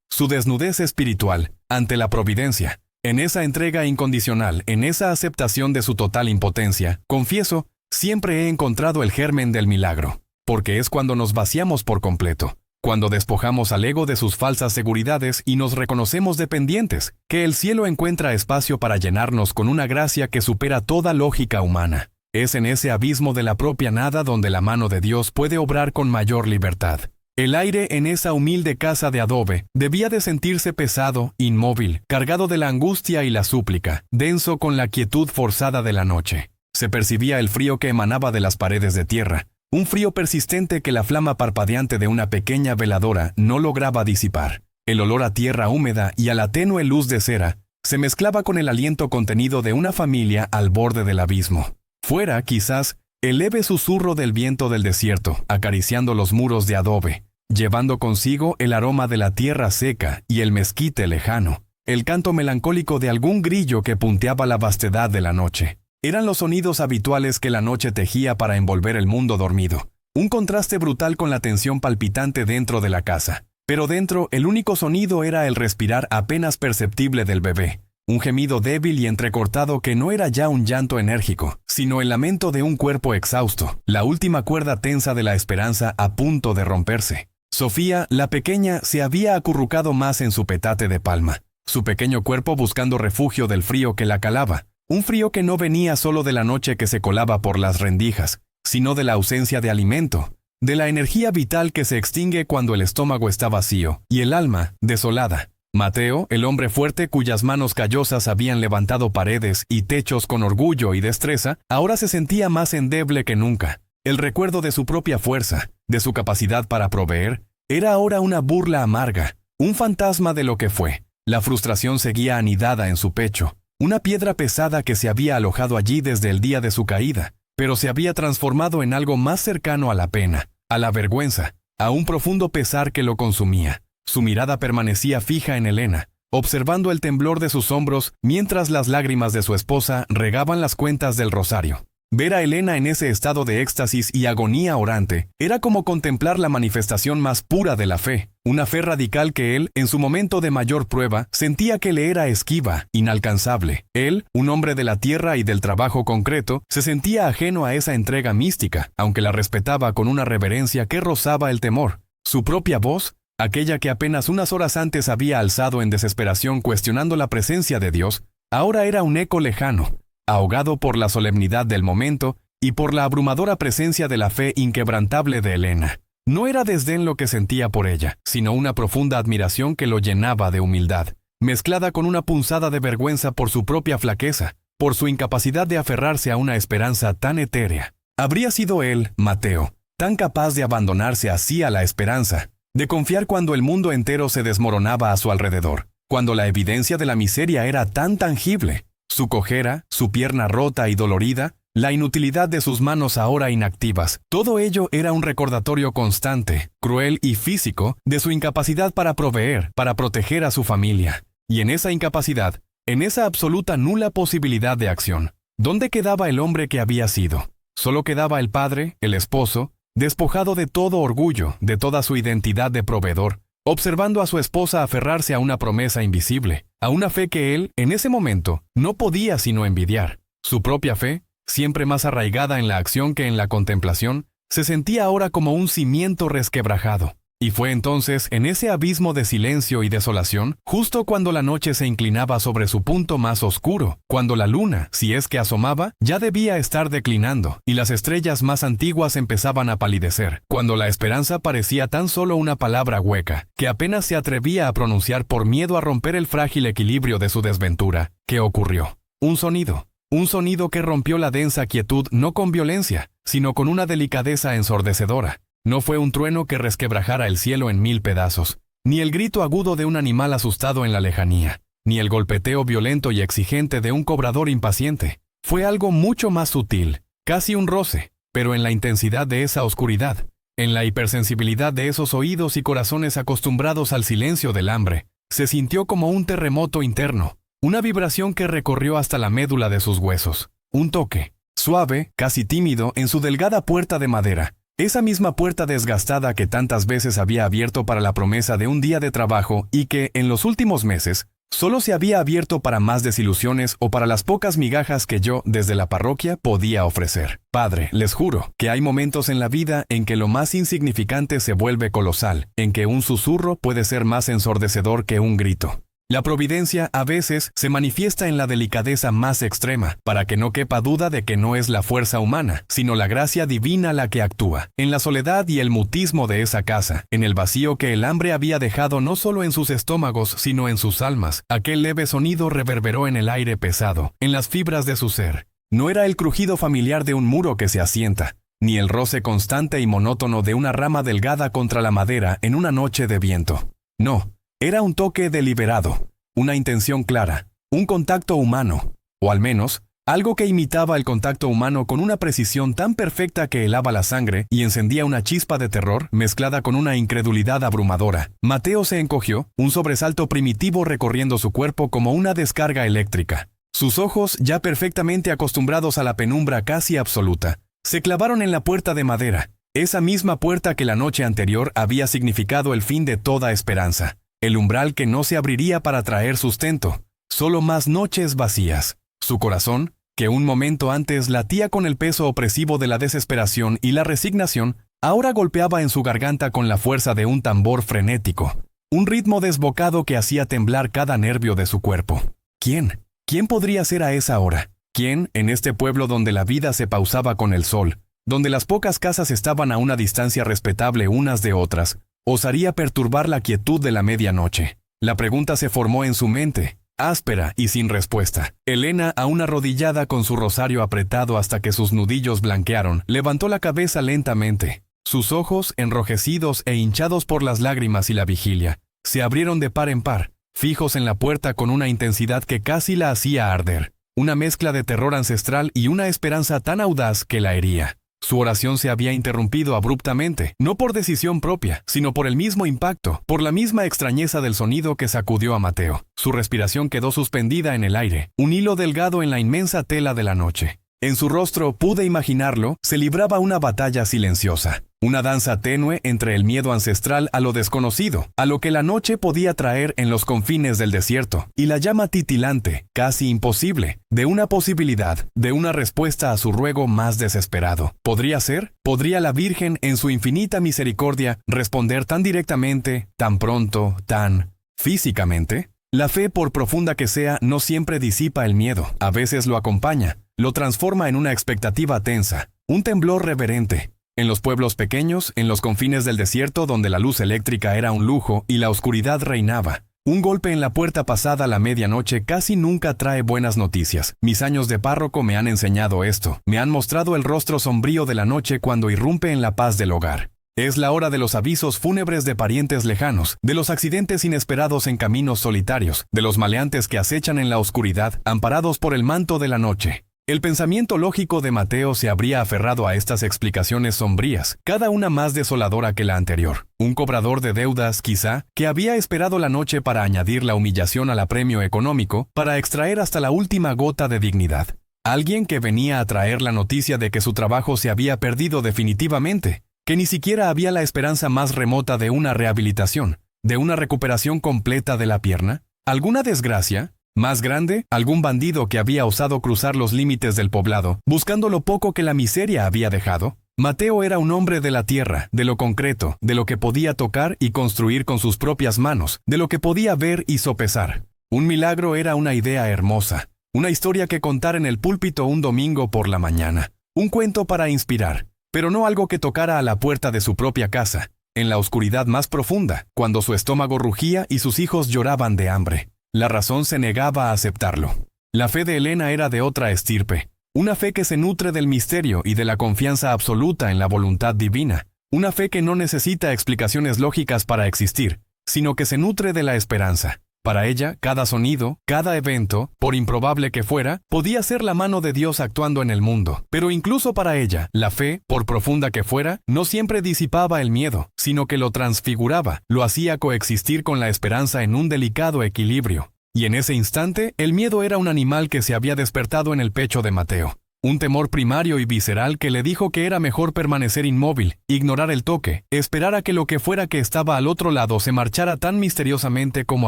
su desnudez espiritual, ante la providencia. En esa entrega incondicional, en esa aceptación de su total impotencia, confieso, siempre he encontrado el germen del milagro, porque es cuando nos vaciamos por completo, cuando despojamos al ego de sus falsas seguridades y nos reconocemos dependientes, que el cielo encuentra espacio para llenarnos con una gracia que supera toda lógica humana. Es en ese abismo de la propia nada donde la mano de Dios puede obrar con mayor libertad. El aire en esa humilde casa de adobe debía de sentirse pesado, inmóvil, cargado de la angustia y la súplica, denso con la quietud forzada de la noche. Se percibía el frío que emanaba de las paredes de tierra, un frío persistente que la flama parpadeante de una pequeña veladora no lograba disipar. El olor a tierra húmeda y a la tenue luz de cera se mezclaba con el aliento contenido de una familia al borde del abismo. Fuera, quizás, el leve susurro del viento del desierto, acariciando los muros de adobe, llevando consigo el aroma de la tierra seca y el mezquite lejano, el canto melancólico de algún grillo que punteaba la vastedad de la noche. Eran los sonidos habituales que la noche tejía para envolver el mundo dormido. Un contraste brutal con la tensión palpitante dentro de la casa. Pero dentro, el único sonido era el respirar apenas perceptible del bebé. Un gemido débil y entrecortado que no era ya un llanto enérgico, sino el lamento de un cuerpo exhausto, la última cuerda tensa de la esperanza a punto de romperse. Sofía, la pequeña, se había acurrucado más en su petate de palma, su pequeño cuerpo buscando refugio del frío que la calaba. Un frío que no venía solo de la noche que se colaba por las rendijas, sino de la ausencia de alimento, de la energía vital que se extingue cuando el estómago está vacío, y el alma, desolada. Mateo, el hombre fuerte cuyas manos callosas habían levantado paredes y techos con orgullo y destreza, ahora se sentía más endeble que nunca. El recuerdo de su propia fuerza, de su capacidad para proveer, era ahora una burla amarga, un fantasma de lo que fue. La frustración seguía anidada en su pecho. Una piedra pesada que se había alojado allí desde el día de su caída, pero se había transformado en algo más cercano a la pena, a la vergüenza, a un profundo pesar que lo consumía. Su mirada permanecía fija en Elena, observando el temblor de sus hombros mientras las lágrimas de su esposa regaban las cuentas del rosario. Ver a Elena en ese estado de éxtasis y agonía orante era como contemplar la manifestación más pura de la fe, una fe radical que él, en su momento de mayor prueba, sentía que le era esquiva, inalcanzable. Él, un hombre de la tierra y del trabajo concreto, se sentía ajeno a esa entrega mística, aunque la respetaba con una reverencia que rozaba el temor. Su propia voz, aquella que apenas unas horas antes había alzado en desesperación cuestionando la presencia de Dios, ahora era un eco lejano, ahogado por la solemnidad del momento y por la abrumadora presencia de la fe inquebrantable de Elena. No era desdén lo que sentía por ella, sino una profunda admiración que lo llenaba de humildad, mezclada con una punzada de vergüenza por su propia flaqueza, por su incapacidad de aferrarse a una esperanza tan etérea. ¿Habría sido él, Mateo, tan capaz de abandonarse así a la esperanza, de confiar cuando el mundo entero se desmoronaba a su alrededor, cuando la evidencia de la miseria era tan tangible? Su cojera, su pierna rota y dolorida, la inutilidad de sus manos ahora inactivas, todo ello era un recordatorio constante, cruel y físico, de su incapacidad para proveer, para proteger a su familia. Y en esa incapacidad, en esa absoluta nula posibilidad de acción, ¿dónde quedaba el hombre que había sido? Solo quedaba el padre, el esposo, despojado de todo orgullo, de toda su identidad de proveedor, observando a su esposa aferrarse a una promesa invisible, a una fe que él, en ese momento, no podía sino envidiar. Su propia fe, siempre más arraigada en la acción que en la contemplación, se sentía ahora como un cimiento resquebrajado. Y fue entonces, en ese abismo de silencio y desolación, justo cuando la noche se inclinaba sobre su punto más oscuro, cuando la luna, si es que asomaba, ya debía estar declinando, y las estrellas más antiguas empezaban a palidecer, cuando la esperanza parecía tan solo una palabra hueca, que apenas se atrevía a pronunciar por miedo a romper el frágil equilibrio de su desventura. ¿Qué ocurrió? Un sonido que rompió la densa quietud no con violencia, sino con una delicadeza ensordecedora. No fue un trueno que resquebrajara el cielo en 1000 pedazos, ni el grito agudo de un animal asustado en la lejanía, ni el golpeteo violento y exigente de un cobrador impaciente. Fue algo mucho más sutil, casi un roce, pero en la intensidad de esa oscuridad, en la hipersensibilidad de esos oídos y corazones acostumbrados al silencio del hambre, se sintió como un terremoto interno, una vibración que recorrió hasta la médula de sus huesos, un toque, suave, casi tímido, en su delgada puerta de madera. Esa misma puerta desgastada que tantas veces había abierto para la promesa de un día de trabajo y que, en los últimos meses, solo se había abierto para más desilusiones o para las pocas migajas que yo, desde la parroquia, podía ofrecer. Padre, les juro que hay momentos en la vida en que lo más insignificante se vuelve colosal, en que un susurro puede ser más ensordecedor que un grito. La providencia a veces se manifiesta en la delicadeza más extrema, para que no quepa duda de que no es la fuerza humana, sino la gracia divina la que actúa. En la soledad y el mutismo de esa casa, en el vacío que el hambre había dejado no solo en sus estómagos, sino en sus almas, aquel leve sonido reverberó en el aire pesado, en las fibras de su ser. No era el crujido familiar de un muro que se asienta, ni el roce constante y monótono de una rama delgada contra la madera en una noche de viento. No. Era un toque deliberado, una intención clara, un contacto humano, o al menos, algo que imitaba el contacto humano con una precisión tan perfecta que helaba la sangre y encendía una chispa de terror mezclada con una incredulidad abrumadora. Mateo se encogió, un sobresalto primitivo recorriendo su cuerpo como una descarga eléctrica. Sus ojos, ya perfectamente acostumbrados a la penumbra casi absoluta, se clavaron en la puerta de madera, esa misma puerta que la noche anterior había significado el fin de toda esperanza. El umbral que no se abriría para traer sustento, solo más noches vacías. Su corazón, que un momento antes latía con el peso opresivo de la desesperación y la resignación, ahora golpeaba en su garganta con la fuerza de un tambor frenético, un ritmo desbocado que hacía temblar cada nervio de su cuerpo. ¿Quién? ¿Quién podría ser a esa hora? ¿Quién, en este pueblo donde la vida se pausaba con el sol, donde las pocas casas estaban a una distancia respetable unas de otras, osaría perturbar la quietud de la medianoche? La pregunta se formó en su mente, áspera y sin respuesta. Elena, aún arrodillada con su rosario apretado hasta que sus nudillos blanquearon, levantó la cabeza lentamente. Sus ojos, enrojecidos e hinchados por las lágrimas y la vigilia, se abrieron de par en par, fijos en la puerta con una intensidad que casi la hacía arder. Una mezcla de terror ancestral y una esperanza tan audaz que la hería. Su oración se había interrumpido abruptamente, no por decisión propia, sino por el mismo impacto, por la misma extrañeza del sonido que sacudió a Mateo. Su respiración quedó suspendida en el aire, un hilo delgado en la inmensa tela de la noche. En su rostro, pude imaginarlo, se libraba una batalla silenciosa, una danza tenue entre el miedo ancestral a lo desconocido, a lo que la noche podía traer en los confines del desierto, y la llama titilante, casi imposible, de una posibilidad, de una respuesta a su ruego más desesperado. ¿Podría ser? ¿Podría la Virgen, en su infinita misericordia, responder tan directamente, tan pronto, tan físicamente? La fe, por profunda que sea, no siempre disipa el miedo, a veces lo acompaña, lo transforma en una expectativa tensa, un temblor reverente. En los pueblos pequeños, en los confines del desierto donde la luz eléctrica era un lujo y la oscuridad reinaba, un golpe en la puerta pasada la medianoche casi nunca trae buenas noticias. Mis años de párroco me han enseñado esto, me han mostrado el rostro sombrío de la noche cuando irrumpe en la paz del hogar. Es la hora de los avisos fúnebres de parientes lejanos, de los accidentes inesperados en caminos solitarios, de los maleantes que acechan en la oscuridad, amparados por el manto de la noche. El pensamiento lógico de Mateo se habría aferrado a estas explicaciones sombrías, cada una más desoladora que la anterior. Un cobrador de deudas, quizá, que había esperado la noche para añadir la humillación al apremio económico, para extraer hasta la última gota de dignidad. Alguien que venía a traer la noticia de que su trabajo se había perdido definitivamente, que ni siquiera había la esperanza más remota de una rehabilitación, ¿De una recuperación completa de la pierna? ¿Alguna desgracia? ¿Más grande? ¿Algún bandido que había osado cruzar los límites del poblado, buscando lo poco que la miseria había dejado? Mateo era un hombre de la tierra, de lo concreto, de lo que podía tocar y construir con sus propias manos, de lo que podía ver y sopesar. Un milagro era una idea hermosa, una historia que contar en el púlpito un domingo por la mañana, un cuento para inspirar, pero no algo que tocara a la puerta de su propia casa, en la oscuridad más profunda, cuando su estómago rugía y sus hijos lloraban de hambre. La razón se negaba a aceptarlo. La fe de Elena era de otra estirpe, una fe que se nutre del misterio y de la confianza absoluta en la voluntad divina, una fe que no necesita explicaciones lógicas para existir, sino que se nutre de la esperanza. Para ella, cada sonido, cada evento, por improbable que fuera, podía ser la mano de Dios actuando en el mundo. Pero incluso para ella, la fe, por profunda que fuera, no siempre disipaba el miedo, sino que lo transfiguraba, lo hacía coexistir con la esperanza en un delicado equilibrio. Y en ese instante, el miedo era un animal que se había despertado en el pecho de Mateo. Un temor primario y visceral que le dijo que era mejor permanecer inmóvil, ignorar el toque, esperar a que lo que fuera que estaba al otro lado se marchara tan misteriosamente como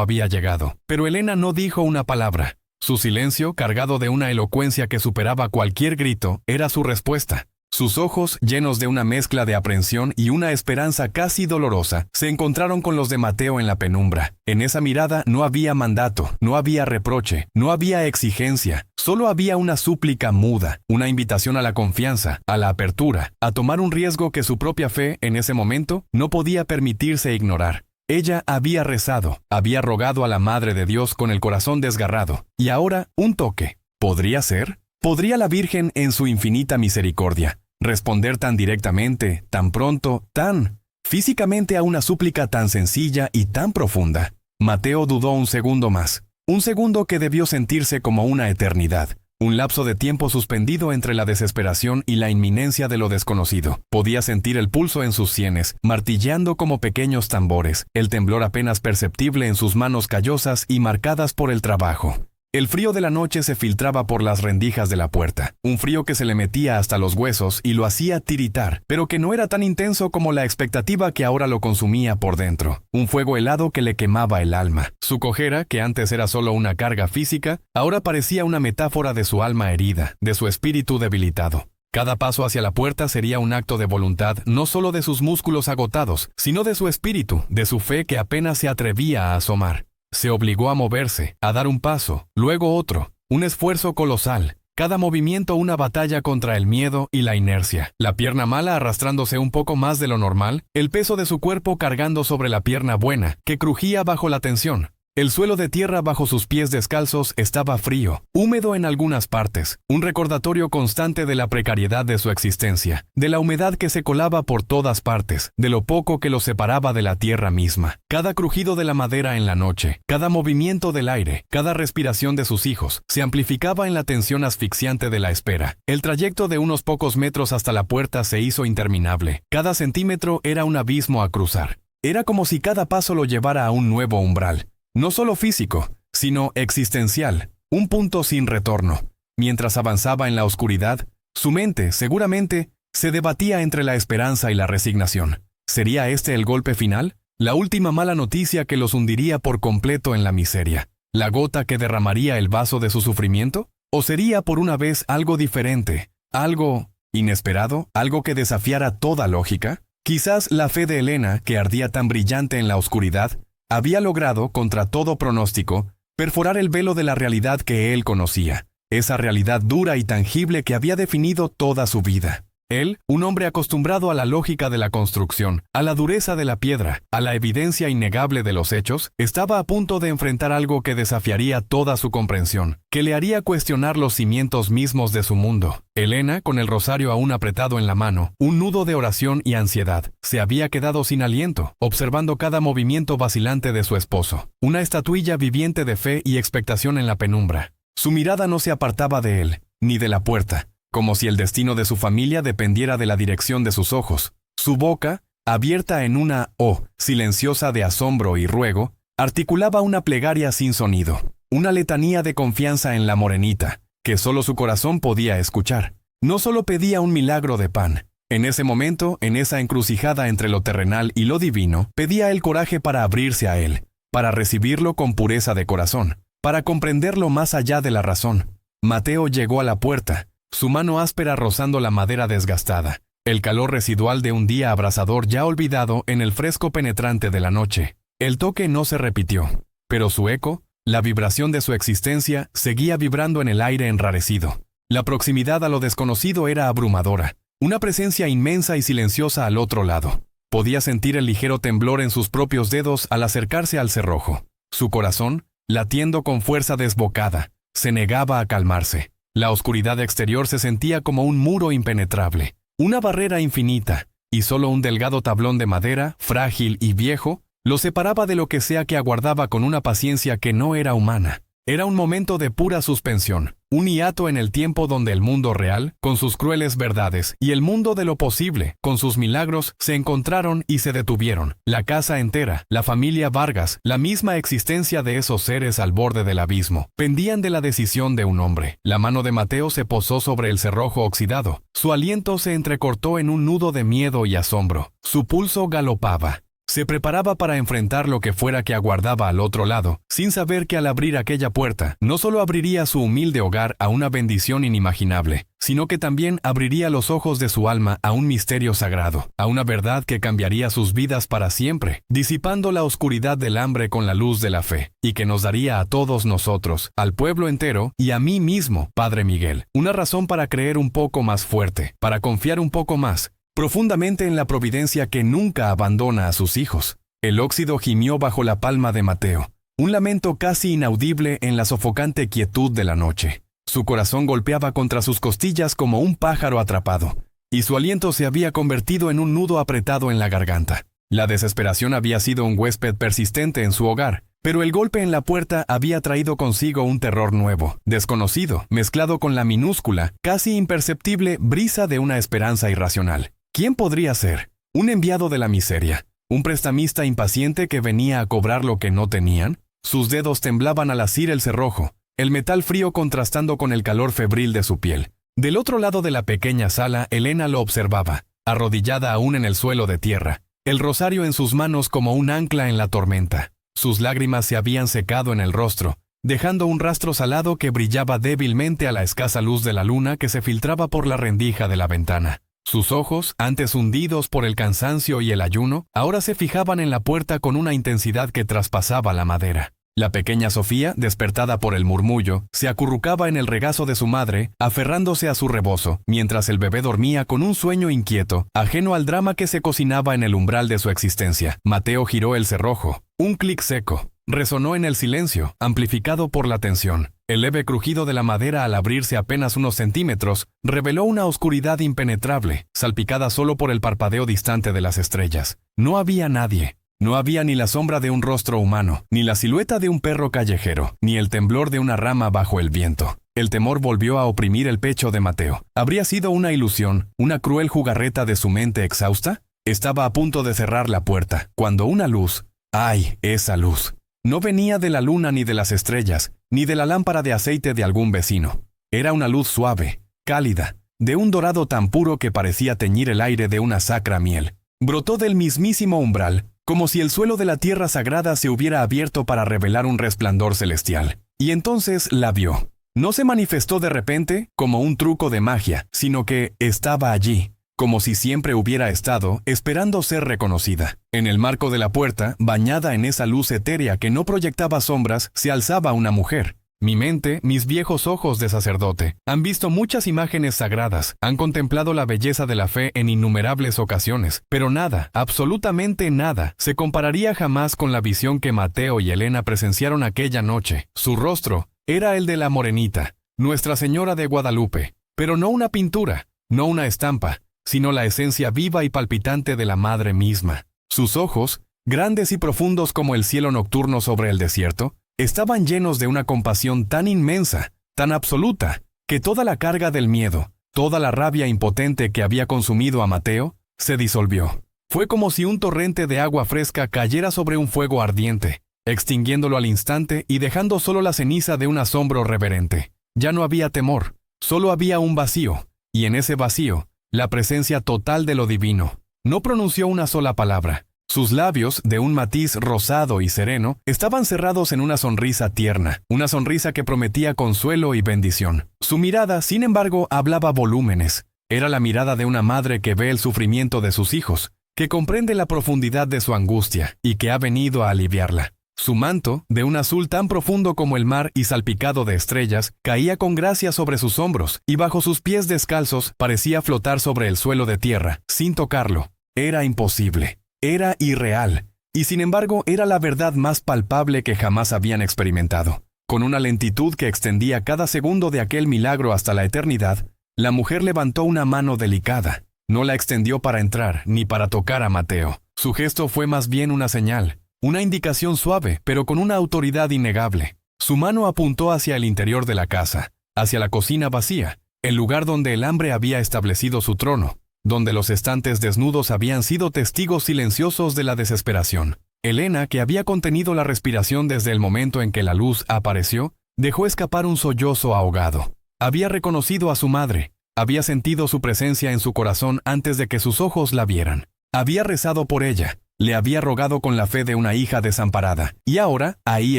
había llegado. Pero Elena no dijo una palabra. Su silencio, cargado de una elocuencia que superaba cualquier grito, era su respuesta. Sus ojos, llenos de una mezcla de aprensión y una esperanza casi dolorosa, se encontraron con los de Mateo en la penumbra. En esa mirada no había mandato, no había reproche, no había exigencia, solo había una súplica muda, una invitación a la confianza, a la apertura, a tomar un riesgo que su propia fe, en ese momento, no podía permitirse ignorar. Ella había rezado, había rogado a la Madre de Dios con el corazón desgarrado, y ahora, un toque. ¿Podría ser? ¿Podría la Virgen, en su infinita misericordia, responder tan directamente, tan pronto, tan físicamente a una súplica tan sencilla y tan profunda? Mateo dudó un segundo más, un segundo que debió sentirse como una eternidad, un lapso de tiempo suspendido entre la desesperación y la inminencia de lo desconocido. Podía sentir el pulso en sus sienes, martilleando como pequeños tambores, el temblor apenas perceptible en sus manos callosas y marcadas por el trabajo. El frío de la noche se filtraba por las rendijas de la puerta, un frío que se le metía hasta los huesos y lo hacía tiritar, pero que no era tan intenso como la expectativa que ahora lo consumía por dentro, un fuego helado que le quemaba el alma. Su cojera, que antes era solo una carga física, ahora parecía una metáfora de su alma herida, de su espíritu debilitado. Cada paso hacia la puerta sería un acto de voluntad, no solo de sus músculos agotados, sino de su espíritu, de su fe que apenas se atrevía a asomar. Se obligó a moverse, a dar un paso, luego otro, un esfuerzo colosal, cada movimiento una batalla contra el miedo y la inercia, la pierna mala arrastrándose un poco más de lo normal, el peso de su cuerpo cargando sobre la pierna buena, que crujía bajo la tensión. El suelo de tierra bajo sus pies descalzos estaba frío, húmedo en algunas partes, un recordatorio constante de la precariedad de su existencia, de la humedad que se colaba por todas partes, de lo poco que lo separaba de la tierra misma. Cada crujido de la madera en la noche, cada movimiento del aire, cada respiración de sus hijos, se amplificaba en la tensión asfixiante de la espera. El trayecto de unos pocos metros hasta la puerta se hizo interminable. Cada centímetro era un abismo a cruzar. Era como si cada paso lo llevara a un nuevo umbral. No solo físico, sino existencial, un punto sin retorno. Mientras avanzaba en la oscuridad, su mente, seguramente, se debatía entre la esperanza y la resignación. ¿Sería este el golpe final? ¿La última mala noticia que los hundiría por completo en la miseria? ¿La gota que derramaría el vaso de su sufrimiento? ¿O sería por una vez algo diferente, algo inesperado, algo que desafiara toda lógica? Quizás la fe de Elena, que ardía tan brillante en la oscuridad, había logrado, contra todo pronóstico, perforar el velo de la realidad que él conocía, esa realidad dura y tangible que había definido toda su vida. Él, un hombre acostumbrado a la lógica de la construcción, a la dureza de la piedra, a la evidencia innegable de los hechos, estaba a punto de enfrentar algo que desafiaría toda su comprensión, que le haría cuestionar los cimientos mismos de su mundo. Elena, con el rosario aún apretado en la mano, un nudo de oración y ansiedad, se había quedado sin aliento, observando cada movimiento vacilante de su esposo, una estatuilla viviente de fe y expectación en la penumbra. Su mirada no se apartaba de él, ni de la puerta, como si el destino de su familia dependiera de la dirección de sus ojos. Su boca, abierta en una O silenciosa de asombro y ruego, articulaba una plegaria sin sonido, una letanía de confianza en la morenita, que solo su corazón podía escuchar. No solo pedía un milagro de pan, En ese momento, en esa encrucijada entre lo terrenal y lo divino, pedía el coraje para abrirse a él, para recibirlo con pureza de corazón, para comprenderlo más allá de la razón. Mateo llegó a la puerta, su mano áspera rozando la madera desgastada, el calor residual de un día abrasador ya olvidado en el fresco penetrante de la noche. El toque no se repitió, pero su eco, la vibración de su existencia, seguía vibrando en el aire enrarecido. La proximidad a lo desconocido era abrumadora, una presencia inmensa y silenciosa al otro lado. Podía sentir el ligero temblor en sus propios dedos al acercarse al cerrojo. Su corazón, latiendo con fuerza desbocada, se negaba a calmarse. La oscuridad exterior se sentía como un muro impenetrable, una barrera infinita, y solo un delgado tablón de madera, frágil y viejo, lo separaba de lo que sea que aguardaba con una paciencia que no era humana. Era un momento de pura suspensión, un hiato en el tiempo donde el mundo real, con sus crueles verdades, y el mundo de lo posible, con sus milagros, se encontraron y se detuvieron. La casa entera, la familia Vargas, la misma existencia de esos seres al borde del abismo, pendían de la decisión de un hombre. La mano de Mateo se posó sobre el cerrojo oxidado. Su aliento se entrecortó en un nudo de miedo y asombro. Su pulso galopaba. Se preparaba para enfrentar lo que fuera que aguardaba al otro lado, sin saber que al abrir aquella puerta, no solo abriría su humilde hogar a una bendición inimaginable, sino que también abriría los ojos de su alma a un misterio sagrado, a una verdad que cambiaría sus vidas para siempre, disipando la oscuridad del hambre con la luz de la fe, y que nos daría a todos nosotros, al pueblo entero y a mí mismo, Padre Miguel, una razón para creer un poco más fuerte, para confiar un poco más, profundamente en la providencia que nunca abandona a sus hijos. El óxido gimió bajo la palma de Mateo, un lamento casi inaudible en la sofocante quietud de la noche. Su corazón golpeaba contra sus costillas como un pájaro atrapado, y su aliento se había convertido en un nudo apretado en la garganta. La desesperación había sido un huésped persistente en su hogar, pero el golpe en la puerta había traído consigo un terror nuevo, desconocido, mezclado con la minúscula, casi imperceptible brisa de una esperanza irracional. ¿Quién podría ser? ¿Un enviado de la miseria? ¿Un prestamista impaciente que venía a cobrar lo que no tenían? Sus dedos temblaban al asir el cerrojo, el metal frío contrastando con el calor febril de su piel. Del otro lado de la pequeña sala, Elena lo observaba, arrodillada aún en el suelo de tierra, el rosario en sus manos como un ancla en la tormenta. Sus lágrimas se habían secado en el rostro, dejando un rastro salado que brillaba débilmente a la escasa luz de la luna que se filtraba por la rendija de la ventana. Sus ojos, antes hundidos por el cansancio y el ayuno, ahora se fijaban en la puerta con una intensidad que traspasaba la madera. La pequeña Sofía, despertada por el murmullo, se acurrucaba en el regazo de su madre, aferrándose a su rebozo, mientras el bebé dormía con un sueño inquieto, ajeno al drama que se cocinaba en el umbral de su existencia. Mateo giró el cerrojo. Un clic seco. Resonó en el silencio, amplificado por la tensión. El leve crujido de la madera al abrirse apenas unos centímetros reveló una oscuridad impenetrable, salpicada solo por el parpadeo distante de las estrellas. No había nadie. No había ni la sombra de un rostro humano, ni la silueta de un perro callejero, ni el temblor de una rama bajo el viento. El temor volvió a oprimir el pecho de Mateo. ¿Habría sido una ilusión, una cruel jugarreta de su mente exhausta? Estaba a punto de cerrar la puerta, cuando una luz, ¡ay, esa luz!, no venía de la luna ni de las estrellas, ni de la lámpara de aceite de algún vecino. Era una luz suave, cálida, de un dorado tan puro que parecía teñir el aire de una sacra miel. Brotó del mismísimo umbral, como si el suelo de la tierra sagrada se hubiera abierto para revelar un resplandor celestial. Y entonces la vio. No se manifestó de repente, como un truco de magia, sino que estaba allí, como si siempre hubiera estado, esperando ser reconocida. En el marco de la puerta, bañada en esa luz etérea que no proyectaba sombras, se alzaba una mujer. Mi mente, mis viejos ojos de sacerdote, han visto muchas imágenes sagradas, han contemplado la belleza de la fe en innumerables ocasiones, pero nada, absolutamente nada, se compararía jamás con la visión que Mateo y Elena presenciaron aquella noche. Su rostro era el de la morenita, Nuestra Señora de Guadalupe, pero no una pintura, no una estampa, sino la esencia viva y palpitante de la madre misma. Sus ojos, grandes y profundos como el cielo nocturno sobre el desierto, estaban llenos de una compasión tan inmensa, tan absoluta, que toda la carga del miedo, toda la rabia impotente que había consumido a Mateo, se disolvió. Fue como si un torrente de agua fresca cayera sobre un fuego ardiente, extinguiéndolo al instante y dejando solo la ceniza de un asombro reverente. Ya no había temor, solo había un vacío, y en ese vacío, la presencia total de lo divino. No pronunció una sola palabra. Sus labios, de un matiz rosado y sereno, estaban cerrados en una sonrisa tierna, una sonrisa que prometía consuelo y bendición. Su mirada, sin embargo, hablaba volúmenes. Era la mirada de una madre que ve el sufrimiento de sus hijos, que comprende la profundidad de su angustia y que ha venido a aliviarla. Su manto, de un azul tan profundo como el mar y salpicado de estrellas, caía con gracia sobre sus hombros, y bajo sus pies descalzos parecía flotar sobre el suelo de tierra, sin tocarlo. Era imposible, era irreal, y sin embargo era la verdad más palpable que jamás habían experimentado. Con una lentitud que extendía cada segundo de aquel milagro hasta la eternidad, la mujer levantó una mano delicada. No la extendió para entrar, ni para tocar a Mateo. Su gesto fue más bien una señal. Una indicación suave, pero con una autoridad innegable. Su mano apuntó hacia el interior de la casa, hacia la cocina vacía, el lugar donde el hambre había establecido su trono, donde los estantes desnudos habían sido testigos silenciosos de la desesperación. Elena, que había contenido la respiración desde el momento en que la luz apareció, dejó escapar un sollozo ahogado. Había reconocido a su madre, había sentido su presencia en su corazón antes de que sus ojos la vieran. Había rezado por ella. Le había rogado con la fe de una hija desamparada, y ahora ahí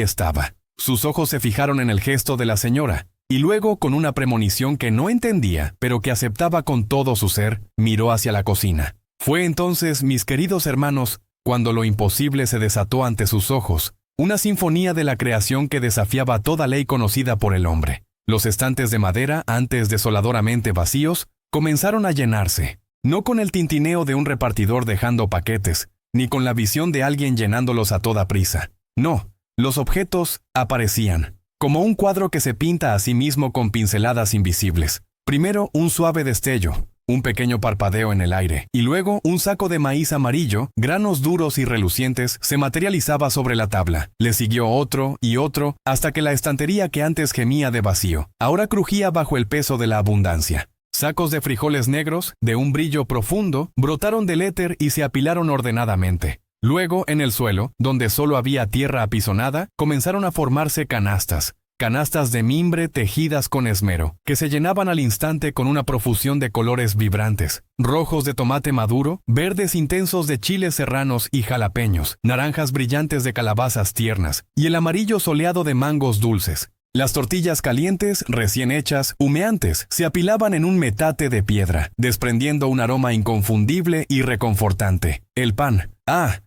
estaba. Sus ojos se fijaron en el gesto de la señora, y luego, con una premonición que no entendía, pero que aceptaba con todo su ser, miró hacia la cocina. Fue entonces, mis queridos hermanos, cuando lo imposible se desató ante sus ojos, una sinfonía de la creación que desafiaba toda ley conocida por el hombre. Los estantes de madera, antes desoladoramente vacíos, comenzaron a llenarse, no con el tintineo de un repartidor dejando paquetes, ni con la visión de alguien llenándolos a toda prisa. No, los objetos aparecían, como un cuadro que se pinta a sí mismo con pinceladas invisibles. Primero un suave destello, un pequeño parpadeo en el aire, y luego un saco de maíz amarillo, granos duros y relucientes, se materializaba sobre la tabla. Le siguió otro y otro, hasta que la estantería que antes gemía de vacío, ahora crujía bajo el peso de la abundancia. Sacos de frijoles negros, de un brillo profundo, brotaron del éter y se apilaron ordenadamente. Luego, en el suelo, donde solo había tierra apisonada, comenzaron a formarse canastas de mimbre tejidas con esmero, que se llenaban al instante con una profusión de colores vibrantes, rojos de tomate maduro, verdes intensos de chiles serranos y jalapeños, naranjas brillantes de calabazas tiernas, y el amarillo soleado de mangos dulces. Las tortillas calientes, recién hechas, humeantes, se apilaban en un metate de piedra, desprendiendo un aroma inconfundible y reconfortante. El pan.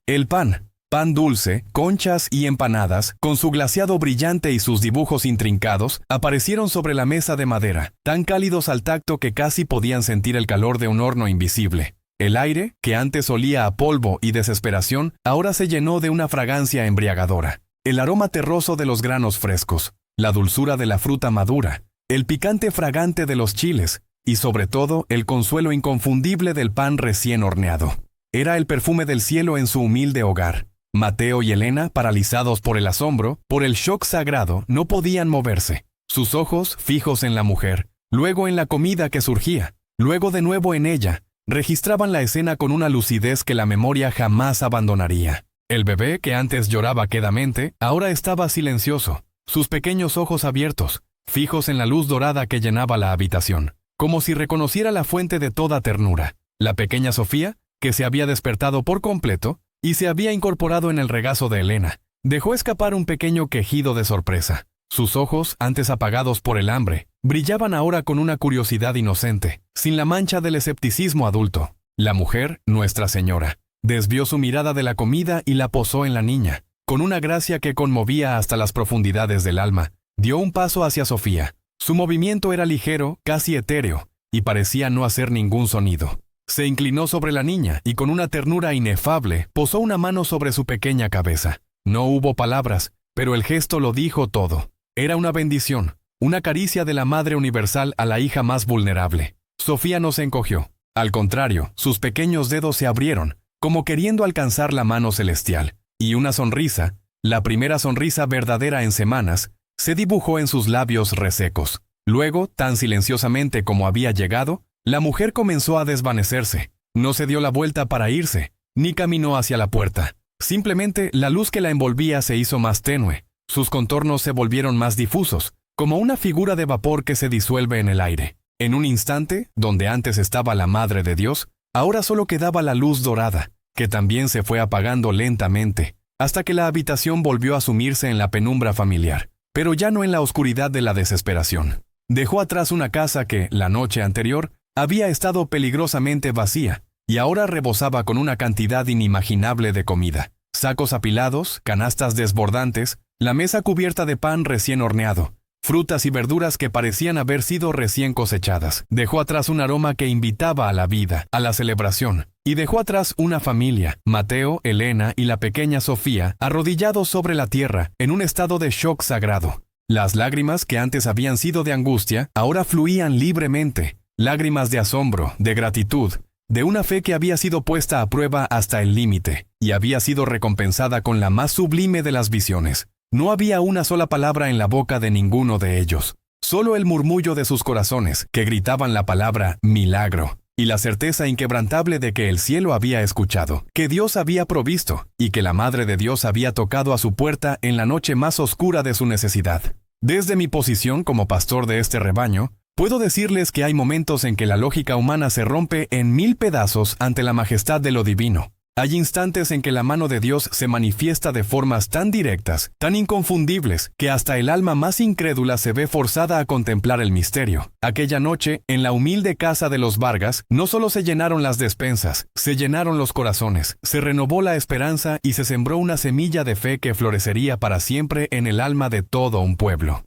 El pan. Pan dulce, conchas y empanadas, con su glaseado brillante y sus dibujos intrincados, aparecieron sobre la mesa de madera, tan cálidos al tacto que casi podían sentir el calor de un horno invisible. El aire, que antes olía a polvo y desesperación, ahora se llenó de una fragancia embriagadora. El aroma terroso de los granos frescos, la dulzura de la fruta madura, el picante fragante de los chiles, y sobre todo el consuelo inconfundible del pan recién horneado. Era el perfume del cielo en su humilde hogar. Mateo y Elena, paralizados por el asombro, por el shock sagrado, no podían moverse. Sus ojos fijos en la mujer, luego en la comida que surgía, luego de nuevo en ella, registraban la escena con una lucidez que la memoria jamás abandonaría. El bebé, que antes lloraba quedamente, ahora estaba silencioso, sus pequeños ojos abiertos, fijos en la luz dorada que llenaba la habitación, como si reconociera la fuente de toda ternura. La pequeña Sofía, que se había despertado por completo, y se había incorporado en el regazo de Elena, dejó escapar un pequeño quejido de sorpresa. Sus ojos, antes apagados por el hambre, brillaban ahora con una curiosidad inocente, sin la mancha del escepticismo adulto. La mujer, Nuestra Señora, desvió su mirada de la comida y la posó en la niña. Con una gracia que conmovía hasta las profundidades del alma, dio un paso hacia Sofía. Su movimiento era ligero, casi etéreo, y parecía no hacer ningún sonido. Se inclinó sobre la niña y con una ternura inefable posó una mano sobre su pequeña cabeza. No hubo palabras, pero el gesto lo dijo todo. Era una bendición, una caricia de la Madre Universal a la hija más vulnerable. Sofía no se encogió. Al contrario, sus pequeños dedos se abrieron, como queriendo alcanzar la mano celestial, y una sonrisa, la primera sonrisa verdadera en semanas, se dibujó en sus labios resecos. Luego, tan silenciosamente como había llegado, la mujer comenzó a desvanecerse. No se dio la vuelta para irse, ni caminó hacia la puerta. Simplemente la luz que la envolvía se hizo más tenue. Sus contornos se volvieron más difusos, como una figura de vapor que se disuelve en el aire. En un instante, donde antes estaba la Madre de Dios, ahora solo quedaba la luz dorada, que también se fue apagando lentamente, hasta que la habitación volvió a sumirse en la penumbra familiar, pero ya no en la oscuridad de la desesperación. Dejó atrás una casa que, la noche anterior, había estado peligrosamente vacía, y ahora rebosaba con una cantidad inimaginable de comida. Sacos apilados, canastas desbordantes, la mesa cubierta de pan recién horneado, frutas y verduras que parecían haber sido recién cosechadas. Dejó atrás un aroma que invitaba a la vida, a la celebración. Y dejó atrás una familia, Mateo, Elena y la pequeña Sofía, arrodillados sobre la tierra, en un estado de shock sagrado. Las lágrimas que antes habían sido de angustia, ahora fluían libremente. Lágrimas de asombro, de gratitud, de una fe que había sido puesta a prueba hasta el límite, y había sido recompensada con la más sublime de las visiones. No había una sola palabra en la boca de ninguno de ellos, solo el murmullo de sus corazones, que gritaban la palabra milagro, y la certeza inquebrantable de que el cielo había escuchado, que Dios había provisto, y que la Madre de Dios había tocado a su puerta en la noche más oscura de su necesidad. Desde mi posición como pastor de este rebaño, puedo decirles que hay momentos en que la lógica humana se rompe en 1000 pedazos ante la majestad de lo divino. Hay instantes en que la mano de Dios se manifiesta de formas tan directas, tan inconfundibles, que hasta el alma más incrédula se ve forzada a contemplar el misterio. Aquella noche, en la humilde casa de los Vargas, no solo se llenaron las despensas, se llenaron los corazones, se renovó la esperanza y se sembró una semilla de fe que florecería para siempre en el alma de todo un pueblo.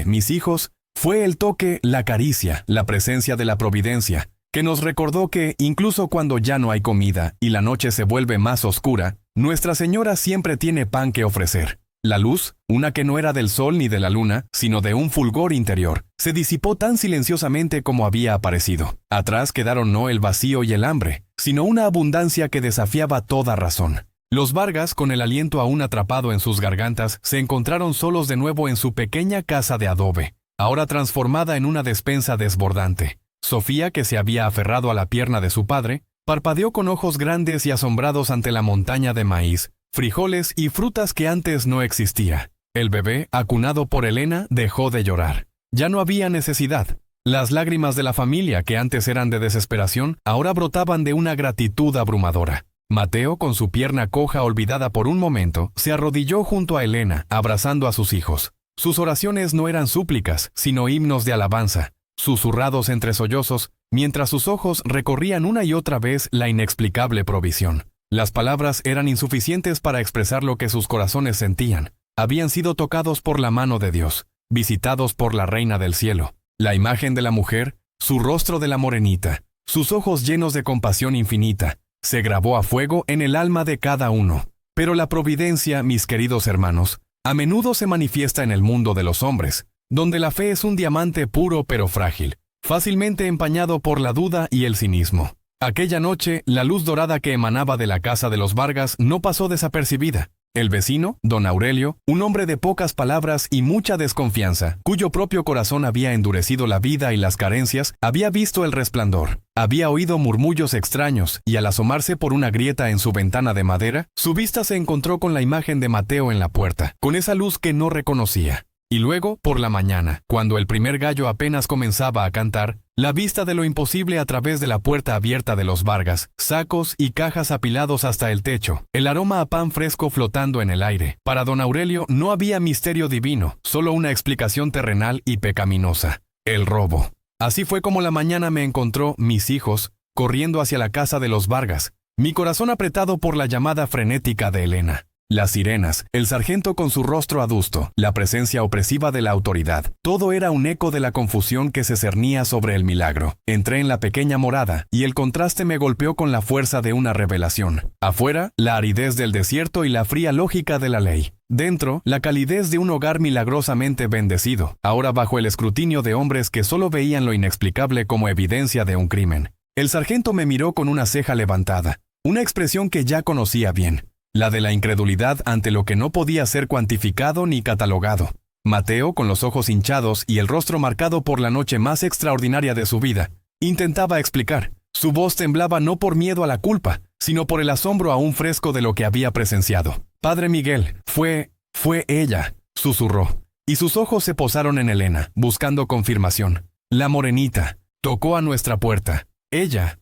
Mis hijos, fue el toque, la caricia, la presencia de la providencia, que nos recordó que, incluso cuando ya no hay comida y la noche se vuelve más oscura, Nuestra Señora siempre tiene pan que ofrecer. La luz, una que no era del sol ni de la luna, sino de un fulgor interior, se disipó tan silenciosamente como había aparecido. Atrás quedaron no el vacío y el hambre, sino una abundancia que desafiaba toda razón. Los Vargas, con el aliento aún atrapado en sus gargantas, se encontraron solos de nuevo en su pequeña casa de adobe, ahora transformada en una despensa desbordante. Sofía, que se había aferrado a la pierna de su padre, parpadeó con ojos grandes y asombrados ante la montaña de maíz, frijoles y frutas que antes no existía. El bebé, acunado por Elena, dejó de llorar. Ya no había necesidad. Las lágrimas de la familia, que antes eran de desesperación, ahora brotaban de una gratitud abrumadora. Mateo, con su pierna coja olvidada por un momento, se arrodilló junto a Elena, abrazando a sus hijos. Sus oraciones no eran súplicas, sino himnos de alabanza, susurrados entre sollozos, mientras sus ojos recorrían una y otra vez la inexplicable provisión. Las palabras eran insuficientes para expresar lo que sus corazones sentían. Habían sido tocados por la mano de Dios, visitados por la Reina del Cielo. La imagen de la mujer, su rostro de la morenita, sus ojos llenos de compasión infinita, se grabó a fuego en el alma de cada uno. Pero la providencia, mis queridos hermanos, a menudo se manifiesta en el mundo de los hombres, donde la fe es un diamante puro pero frágil, fácilmente empañado por la duda y el cinismo. Aquella noche, la luz dorada que emanaba de la casa de los Vargas no pasó desapercibida. El vecino, don Aurelio, un hombre de pocas palabras y mucha desconfianza, cuyo propio corazón había endurecido la vida y las carencias, había visto el resplandor, había oído murmullos extraños, y al asomarse por una grieta en su ventana de madera, su vista se encontró con la imagen de Mateo en la puerta, con esa luz que no reconocía. Y luego, por la mañana, cuando el primer gallo apenas comenzaba a cantar, la vista de lo imposible a través de la puerta abierta de los Vargas, sacos y cajas apilados hasta el techo, el aroma a pan fresco flotando en el aire. Para don Aurelio no había misterio divino, solo una explicación terrenal y pecaminosa: el robo. Así fue como la mañana me encontró, mis hijos, corriendo hacia la casa de los Vargas, mi corazón apretado por la llamada frenética de Elena. Las sirenas, el sargento con su rostro adusto, la presencia opresiva de la autoridad, todo era un eco de la confusión que se cernía sobre el milagro. Entré en la pequeña morada, y el contraste me golpeó con la fuerza de una revelación. Afuera, la aridez del desierto y la fría lógica de la ley. Dentro, la calidez de un hogar milagrosamente bendecido, ahora bajo el escrutinio de hombres que solo veían lo inexplicable como evidencia de un crimen. El sargento me miró con una ceja levantada, una expresión que ya conocía bien. La de la incredulidad ante lo que no podía ser cuantificado ni catalogado. Mateo, con los ojos hinchados y el rostro marcado por la noche más extraordinaria de su vida, intentaba explicar. Su voz temblaba no por miedo a la culpa, sino por el asombro aún fresco de lo que había presenciado. Padre Miguel, fue ella, susurró, y sus ojos se posaron en Elena, buscando confirmación. La morenita, Tocó a nuestra puerta. Ella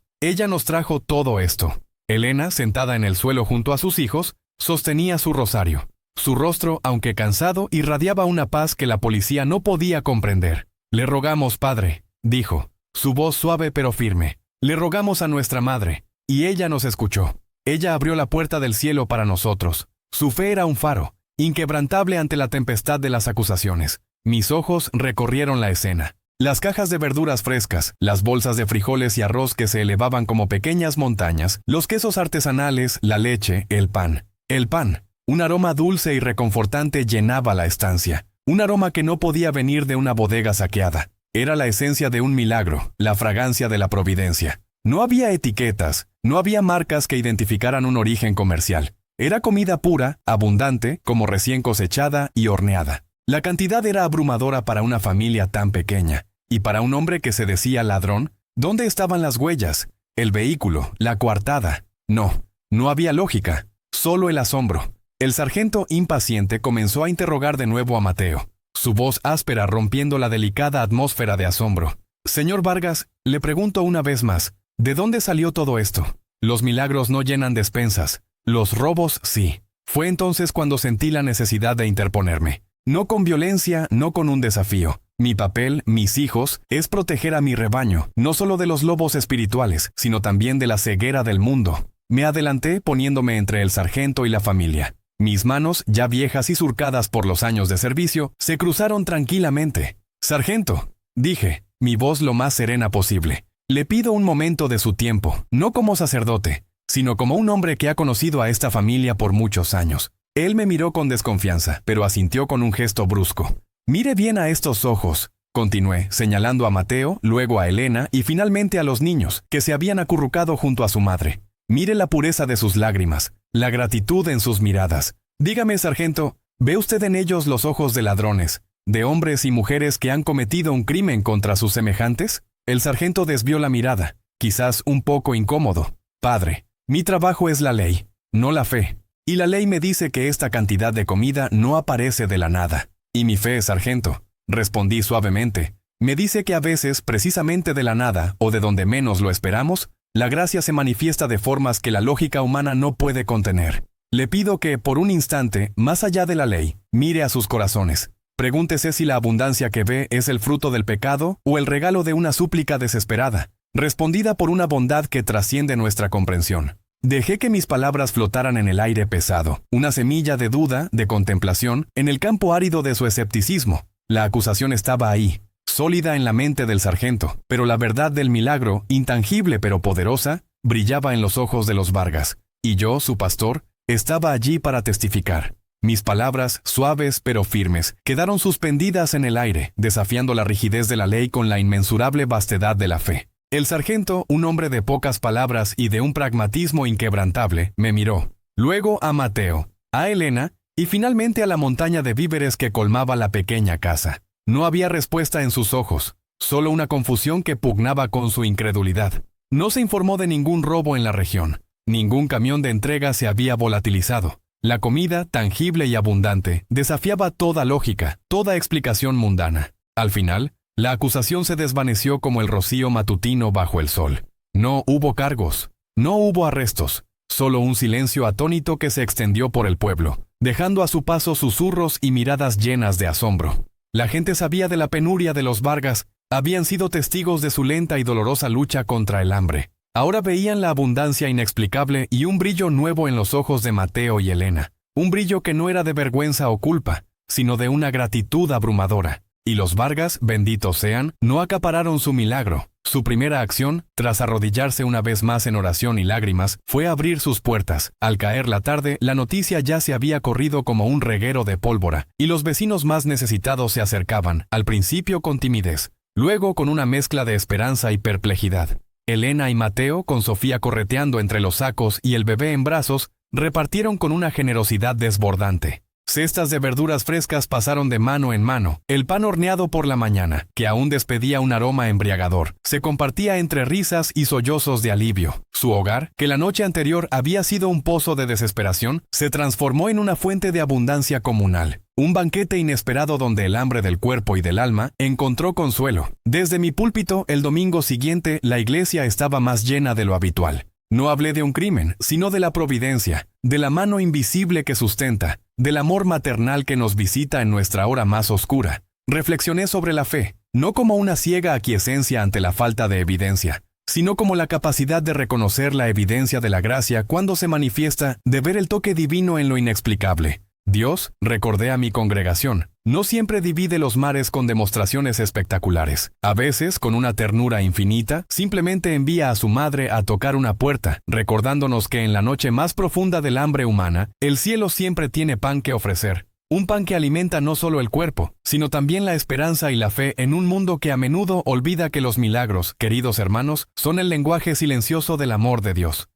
nos trajo todo esto. Elena, sentada en el suelo junto a sus hijos, sostenía su rosario. Su rostro, aunque cansado, irradiaba una paz que la policía no podía comprender. «Le rogamos, padre», dijo, su voz suave pero firme. «Le rogamos a nuestra madre». Y ella nos escuchó. Ella abrió la puerta del cielo para nosotros. Su fe era un faro, inquebrantable ante la tempestad de las acusaciones. Mis ojos recorrieron la escena. Las cajas de verduras frescas, las bolsas de frijoles y arroz que se elevaban como pequeñas montañas, los quesos artesanales, la leche, el pan. El pan. Un aroma dulce y reconfortante llenaba la estancia. Un aroma que no podía venir de una bodega saqueada. Era la esencia de un milagro, la fragancia de la providencia. No había etiquetas, no había marcas que identificaran un origen comercial. Era comida pura, abundante, como recién cosechada y horneada. La cantidad era abrumadora para una familia tan pequeña. Y para un hombre que se decía ladrón, ¿dónde estaban las huellas? El vehículo, la coartada. No había lógica, solo el asombro. El sargento, impaciente, comenzó a interrogar de nuevo a Mateo, su voz áspera rompiendo la delicada atmósfera de asombro. «Señor Vargas, le pregunto una vez más, ¿de dónde salió todo esto? Los milagros no llenan despensas, los robos sí». Fue entonces cuando sentí la necesidad de interponerme. No con violencia, no con un desafío. Mi papel, mis hijos, es proteger a mi rebaño, no solo de los lobos espirituales, sino también de la ceguera del mundo. Me adelanté poniéndome entre el sargento y la familia. Mis manos, ya viejas y surcadas por los años de servicio, se cruzaron tranquilamente. «Sargento», dije, mi voz lo más serena posible, «le pido un momento de su tiempo, no como sacerdote, sino como un hombre que ha conocido a esta familia por muchos años». Él me miró con desconfianza, pero asintió con un gesto brusco. «Mire bien a estos ojos», continué, señalando a Mateo, luego a Elena y finalmente a los niños, que se habían acurrucado junto a su madre. «Mire la pureza de sus lágrimas, la gratitud en sus miradas. Dígame, sargento, ¿ve usted en ellos los ojos de ladrones, de hombres y mujeres que han cometido un crimen contra sus semejantes?» El sargento desvió la mirada, quizás un poco incómodo. «Padre, mi trabajo es la ley, no la fe. Y la ley me dice que esta cantidad de comida no aparece de la nada. Y mi fe, sargento», respondí suavemente, «me dice que a veces, precisamente de la nada, o de donde menos lo esperamos, la gracia se manifiesta de formas que la lógica humana no puede contener. Le pido que, por un instante, más allá de la ley, mire a sus corazones. Pregúntese si la abundancia que ve es el fruto del pecado o el regalo de una súplica desesperada, respondida por una bondad que trasciende nuestra comprensión». Dejé que mis palabras flotaran en el aire pesado, una semilla de duda, de contemplación, en el campo árido de su escepticismo. La acusación estaba ahí, sólida en la mente del sargento, pero la verdad del milagro, intangible pero poderosa, brillaba en los ojos de los Vargas, y yo, su pastor, estaba allí para testificar. Mis palabras, suaves pero firmes, quedaron suspendidas en el aire, desafiando la rigidez de la ley con la inmensurable vastedad de la fe. El sargento, un hombre de pocas palabras y de un pragmatismo inquebrantable, me miró. Luego a Mateo, a Elena y finalmente a la montaña de víveres que colmaba la pequeña casa. No había respuesta en sus ojos, solo una confusión que pugnaba con su incredulidad. No se informó de ningún robo en la región. Ningún camión de entrega se había volatilizado. La comida, tangible y abundante, desafiaba toda lógica, toda explicación mundana. Al final, la acusación se desvaneció como el rocío matutino bajo el sol. No hubo cargos, no hubo arrestos, solo un silencio atónito que se extendió por el pueblo, dejando a su paso susurros y miradas llenas de asombro. La gente sabía de la penuria de los Vargas, habían sido testigos de su lenta y dolorosa lucha contra el hambre. Ahora veían la abundancia inexplicable y un brillo nuevo en los ojos de Mateo y Elena, un brillo que no era de vergüenza o culpa, sino de una gratitud abrumadora. Y los Vargas, benditos sean, no acapararon su milagro. Su primera acción, tras arrodillarse una vez más en oración y lágrimas, fue abrir sus puertas. Al caer la tarde, la noticia ya se había corrido como un reguero de pólvora, y los vecinos más necesitados se acercaban, al principio con timidez, luego con una mezcla de esperanza y perplejidad. Elena y Mateo, con Sofía correteando entre los sacos y el bebé en brazos, repartieron con una generosidad desbordante. Cestas de verduras frescas pasaron de mano en mano. El pan horneado por la mañana, que aún despedía un aroma embriagador, se compartía entre risas y sollozos de alivio. Su hogar, que la noche anterior había sido un pozo de desesperación, se transformó en una fuente de abundancia comunal. Un banquete inesperado donde el hambre del cuerpo y del alma encontró consuelo. Desde mi púlpito, el domingo siguiente, la iglesia estaba más llena de lo habitual. No hablé de un crimen, sino de la providencia, de la mano invisible que sustenta, del amor maternal que nos visita en nuestra hora más oscura. Reflexioné sobre la fe, no como una ciega aquiescencia ante la falta de evidencia, sino como la capacidad de reconocer la evidencia de la gracia cuando se manifiesta, de ver el toque divino en lo inexplicable. Dios, recordé a mi congregación, no siempre divide los mares con demostraciones espectaculares. A veces, con una ternura infinita, simplemente envía a su madre a tocar una puerta, recordándonos que en la noche más profunda del hambre humana, el cielo siempre tiene pan que ofrecer. Un pan que alimenta no solo el cuerpo, sino también la esperanza y la fe en un mundo que a menudo olvida que los milagros, queridos hermanos, son el lenguaje silencioso del amor de Dios.